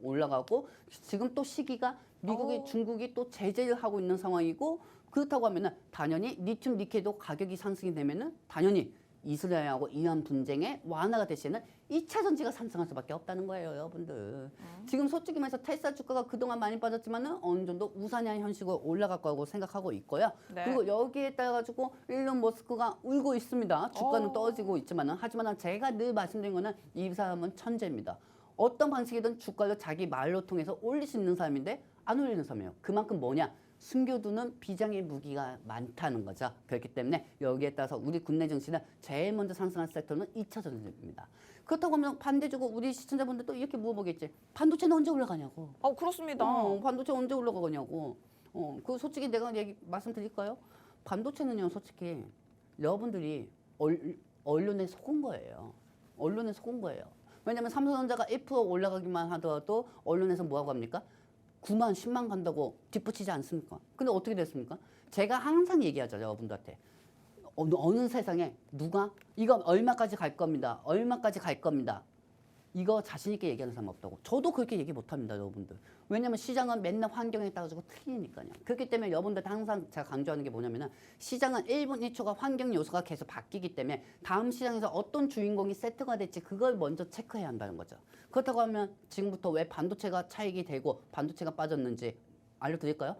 Speaker 2: 올라가고 지금 또 시기가 미국이 중국이 또 제재를 하고 있는 상황이고 그렇다고 하면은 당연히 리튬 니켈도 가격이 상승이 되면은 당연히 이스라엘하고 이란 분쟁의 완화가 될 시에는 2차 전지가 상승할 수밖에 없다는 거예요, 여러분들. 지금 솔직히 말해서 테슬라 주가가 그동안 많이 빠졌지만은 어느 정도 우상향 현식으로 올라갈 거라고 생각하고 있고요.
Speaker 1: 네.
Speaker 2: 그리고 여기에 따라 가지고 일론 머스크가 울고 있습니다. 주가는 떨어지고 있지만은 하지만 제가 늘 말씀드린 거는 이 사람은 천재입니다. 어떤 방식이든 주가를 자기 말로 통해서 올릴 수 있는 사람인데 안 올리는 사람이에요. 그만큼 뭐냐? 숨겨두는 비장의 무기가 많다는 거죠. 그렇기 때문에 여기에 따라서 우리 국내 증시는 제일 먼저 상승한 섹터는 2차 전지입니다. 그렇다고 하면 반대적으로 우리 시청자분들도 이렇게 물어보겠지. 반도체는 언제 올라가냐고.
Speaker 1: 그렇습니다.
Speaker 2: 반도체 언제 올라가냐고. 그 솔직히 내가 말씀드릴까요? 반도체는요, 솔직히 여러분들이 언론에 속은 거예요. 언론에 속은 거예요. 왜냐면 삼성전자가 1% 올라가기만 하더라도 언론에서 뭐라고 합니까? 9만, 10만 간다고 뒷붙이지 않습니까? 근데 어떻게 됐습니까? 제가 항상 얘기하죠, 여러분들한테. 어느 세상에 누가 이거 얼마까지 갈 겁니다. 얼마까지 갈 겁니다. 이거 자신 있게 얘기하는 사람 없다고. 저도 그렇게 얘기 못 합니다, 여러분들. 왜냐면 시장은 맨날 환경에 따라서 틀리니까요. 그렇기 때문에 여러분들 항상 제가 강조하는 게 뭐냐면은 시장은 1분 1초가 환경 요소가 계속 바뀌기 때문에 다음 시장에서 어떤 주인공이 세트가 될지 그걸 먼저 체크해야 한다는 거죠. 그렇다고 하면 지금부터 왜 반도체가 차익이 되고 반도체가 빠졌는지 알려드릴까요?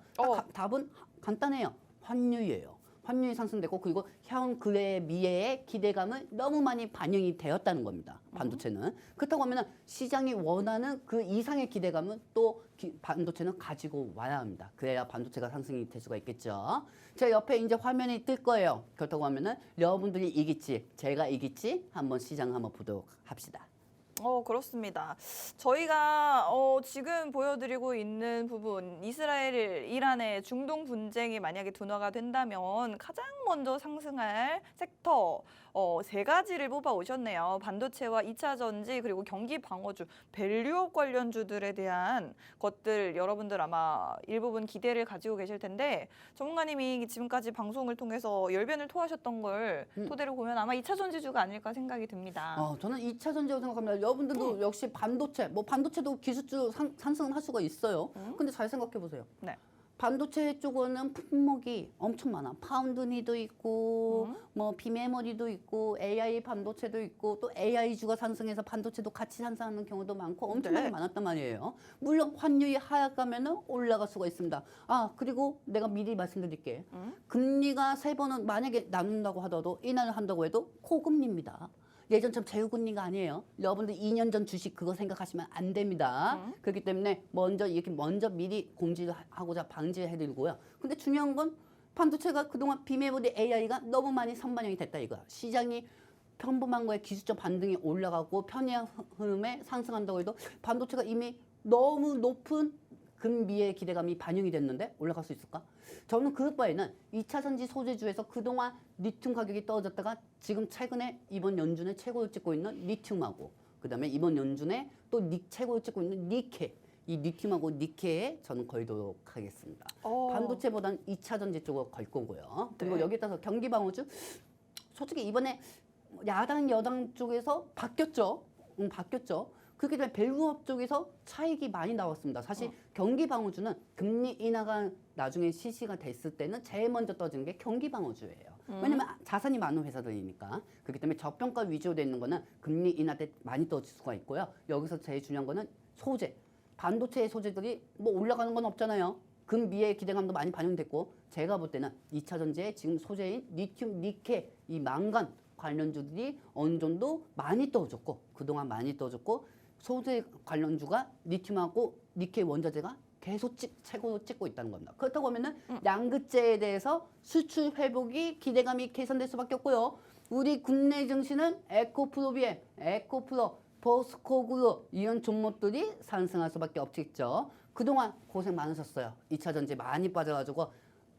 Speaker 2: 답은 간단해요. 환율이에요. 환율이 상승되고 그리고 향 그의 미래의 기대감을 너무 많이 반영이 되었다는 겁니다. 반도체는. 그렇다고 하면 시장이 원하는 그 이상의 기대감은 또 반도체는 가지고 와야 합니다. 그래야 반도체가 상승이 될 수가 있겠죠. 제 옆에 이제 화면이 뜰 거예요. 그렇다고 하면은 여러분들이 이길지 제가 이길지 한번 시장 한번 보도록 합시다.
Speaker 1: 그렇습니다. 저희가 지금 보여드리고 있는 부분, 이스라엘, 이란의 중동 분쟁이 만약에 둔화가 된다면 가장 먼저 상승할 섹터 세 가지를 뽑아 오셨네요. 반도체와 2차 전지 그리고 경기 방어주, 밸류업 관련주들에 대한 것들 여러분들 아마 일부분 기대를 가지고 계실 텐데 전문가님이 지금까지 방송을 통해서 열변을 토하셨던 걸 토대로 보면 아마 2차 전지주가 아닐까 생각이 듭니다.
Speaker 2: 저는 2차 전지라고 생각합니다. 여러분들도 역시 반도체도 기술주 상승을 할 수가 있어요. 근데 잘 생각해 보세요.
Speaker 1: 네.
Speaker 2: 반도체 쪽은 품목이 엄청 많아. 파운드니도 있고, 뭐 비메모리도 있고, AI 반도체도 있고, 또 AI주가 상승해서 반도체도 같이 상승하는 경우도 많고 엄청나게 많았단 말이에요. 물론 환율이 하락하면은 올라갈 수가 있습니다. 아, 그리고 내가 미리 말씀드릴게. 금리가 3번은 만약에 나눈다고 하더라도 인하를 한다고 해도 고금리입니다. 예전처럼 제휴금리가 아니에요. 여러분들 2년 전 주식 그거 생각하시면 안 됩니다. 그렇기 때문에 먼저 미리 공지를 하고자 방지해드리고요. 근데 중요한 건 반도체가 그동안 비메모리 AI가 너무 많이 선반영이 됐다 이거야. 시장이 평범한 거에 기술적 반등이 올라가고 편의 흐름에 상승한다고 해도 반도체가 이미 너무 높은 금미의 기대감이 반영이 됐는데 올라갈 수 있을까? 저는 그럴 바에는 2차 전지 소재주에서 그동안 리튬 가격이 떨어졌다가 지금 최근에 이번 연준에 최고를 찍고 있는 리튬하고 그다음에 이번 연준에 또 최고를 찍고 있는 니켈 이 리튬하고 니켈에 저는 걸도록 하겠습니다. 반도체보다는 2차 전지 쪽으로 걸 거고요. 그리고 여기에 따라서 경기 방어주 솔직히 이번에 야당 여당 쪽에서 바뀌었죠. 바뀌었죠. 그렇기 때문에 밸류업 쪽에서 차익이 많이 나왔습니다. 사실 경기 방어주는 금리 인하가 나중에 실시가 됐을 때는 제일 먼저 떠지는 게 경기 방어주예요. 왜냐면 자산이 많은 회사들이니까. 그렇기 때문에 저평가 위주로 돼 있는 거는 금리 인하 때 많이 떠질 수가 있고요. 여기서 제일 중요한 거는 소재. 반도체 소재들이 뭐 올라가는 건 없잖아요. 금미의 기대감도 많이 반영됐고 제가 볼 때는 2차 전지의 지금 소재인 리튬, 니켈, 이 망간 관련주들이 어느 정도 많이 떠졌고 그동안 많이 떠졌고 소재 관련주가 리튬하고 니켈 원자재가 계속 최고로 찍고 있다는 겁니다. 그렇다고 하면은 양극재에 대해서 수출 회복이 기대감이 개선될 수밖에 없고요. 우리 국내 증시는 에코프로비엠, 에코프로, 포스코그룹 이런 종목들이 상승할 수밖에 없겠죠. 그동안 고생 많으셨어요. 2차 전지 많이 빠져가지고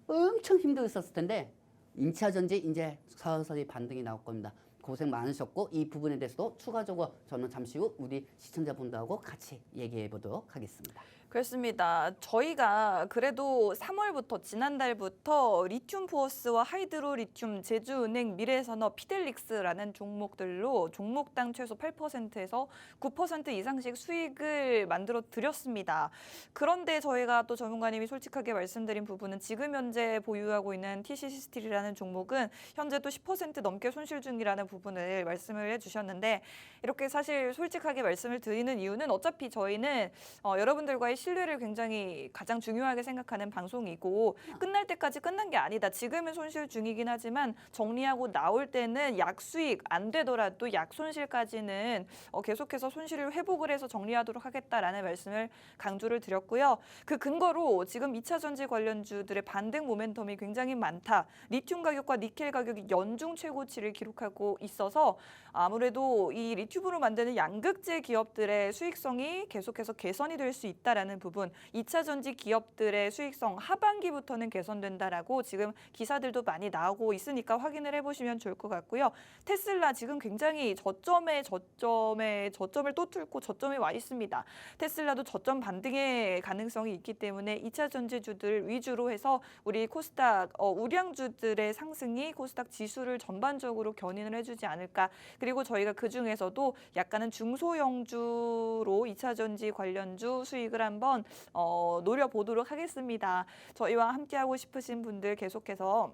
Speaker 2: 엄청 힘들었을 텐데 2차 전지 이제 서서히 반등이 나올 겁니다. 고생 많으셨고 이 부분에 대해서도 추가적으로 저는 잠시 후 우리 시청자분들하고 같이 얘기해 보도록 하겠습니다.
Speaker 1: 그렇습니다. 저희가 그래도 3월부터 지난달부터 리튬 포어스와 하이드로 리튬, 제주은행, 미래에서너, 피델릭스라는 종목들로 종목당 최소 8%에서 9% 이상씩 수익을 만들어 드렸습니다. 그런데 저희가 또 전문가님이 솔직하게 말씀드린 부분은 지금 현재 보유하고 있는 TCC 스틸이라는 종목은 현재 또 10% 넘게 손실 중이라는 부분을 말씀을 해주셨는데 이렇게 사실 솔직하게 말씀을 드리는 이유는 어차피 저희는 여러분들과의 신뢰를 굉장히 가장 중요하게 생각하는 방송이고 끝날 때까지 끝난 게 아니다. 지금은 손실 중이긴 하지만 정리하고 나올 때는 약수익 안 되더라도 약손실까지는 계속해서 손실을 회복을 해서 정리하도록 하겠다라는 말씀을 강조를 드렸고요. 그 근거로 지금 2차 전지 관련주들의 반등 모멘텀이 굉장히 많다. 리튬 가격과 니켈 가격이 연중 최고치를 기록하고 있어서 아무래도 이 리튬으로 만드는 양극재 기업들의 수익성이 계속해서 개선이 될 수 있다라는 부분, 2차 전지 기업들의 수익성 하반기부터는 개선된다라고 지금 기사들도 많이 나오고 있으니까 확인을 해보시면 좋을 것 같고요. 테슬라 지금 굉장히 저점을 또 뚫고 저점에 와 있습니다. 테슬라도 저점 반등의 가능성이 있기 때문에 2차 전지주들 위주로 해서 우리 코스닥 우량주들의 상승이 코스닥 지수를 전반적으로 견인을 해주지 않을까. 그리고 저희가 그중에서도 약간은 중소형주로 2차 전지 관련주 수익을 한번 노려보도록 하겠습니다. 저희와 함께하고 싶으신 분들 계속해서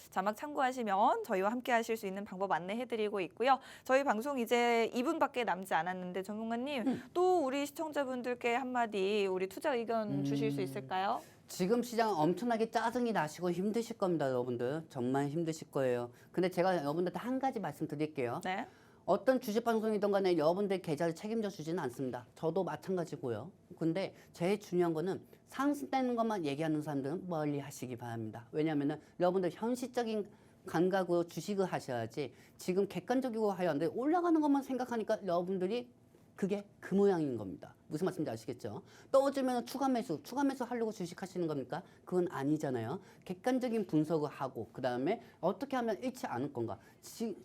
Speaker 1: 자막 참고하시면 저희와 함께 하실 수 있는 방법 안내해드리고 있고요. 저희 방송 이제 2분밖에 남지 않았는데 전문가님 또 우리 시청자분들께 한마디 우리 투자 의견 주실 수 있을까요?
Speaker 2: 지금 시장 엄청나게 짜증이 나시고 힘드실 겁니다, 여러분들. 정말 힘드실 거예요. 근데 제가 여러분들한테 한 가지 말씀드릴게요.
Speaker 1: 네.
Speaker 2: 어떤 주식 방송이든 간에 여러분들 계좌를 책임져 주지는 않습니다. 저도 마찬가지고요. 근데 제일 중요한 거는 상승되는 것만 얘기하는 사람들은 멀리 하시기 바랍니다. 왜냐하면 여러분들 현실적인 감각으로 주식을 하셔야지 지금 객관적이고 하는데 올라가는 것만 생각하니까 여러분들이 그게 그 모양인 겁니다. 무슨 말씀인지 아시겠죠? 떨어지면 추가 매수 하려고 주식하시는 겁니까? 그건 아니잖아요. 객관적인 분석을 하고 그 다음에 어떻게 하면 잃지 않을 건가.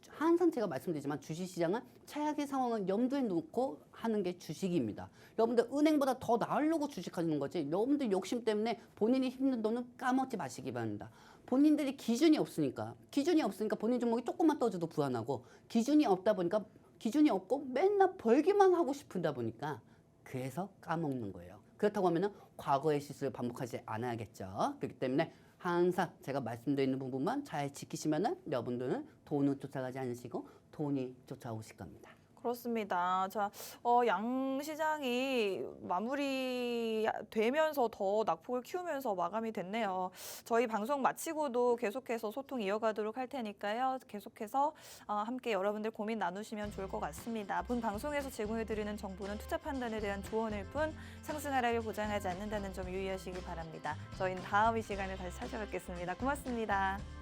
Speaker 2: 항상 제가 말씀드리지만 주식시장은 최악의 상황을 염두에 놓고 하는 게 주식입니다. 여러분들 은행보다 더 나으려고 주식하는 거지 여러분들 욕심 때문에 본인이 힘든 돈은 까먹지 마시기 바랍니다. 본인들이 기준이 없으니까 본인 종목이 조금만 떠줘도 불안하고 기준이 없고 맨날 벌기만 하고 싶다 보니까 그래서 까먹는 거예요. 그렇다고 하면은 과거의 실수를 반복하지 않아야겠죠. 그렇기 때문에 항상 제가 말씀드리는 부분만 잘 지키시면은 여러분들은 돈을 쫓아가지 않으시고 돈이 쫓아오실 겁니다.
Speaker 1: 그렇습니다. 자, 양 시장이 마무리되면서 더 낙폭을 키우면서 마감이 됐네요. 저희 방송 마치고도 계속해서 소통 이어가도록 할 테니까요. 계속해서 함께 여러분들 고민 나누시면 좋을 것 같습니다. 본 방송에서 제공해드리는 정보는 투자 판단에 대한 조언일 뿐 상승 하락을 보장하지 않는다는 점 유의하시기 바랍니다. 저희는 다음 이 시간에 다시 찾아뵙겠습니다. 고맙습니다.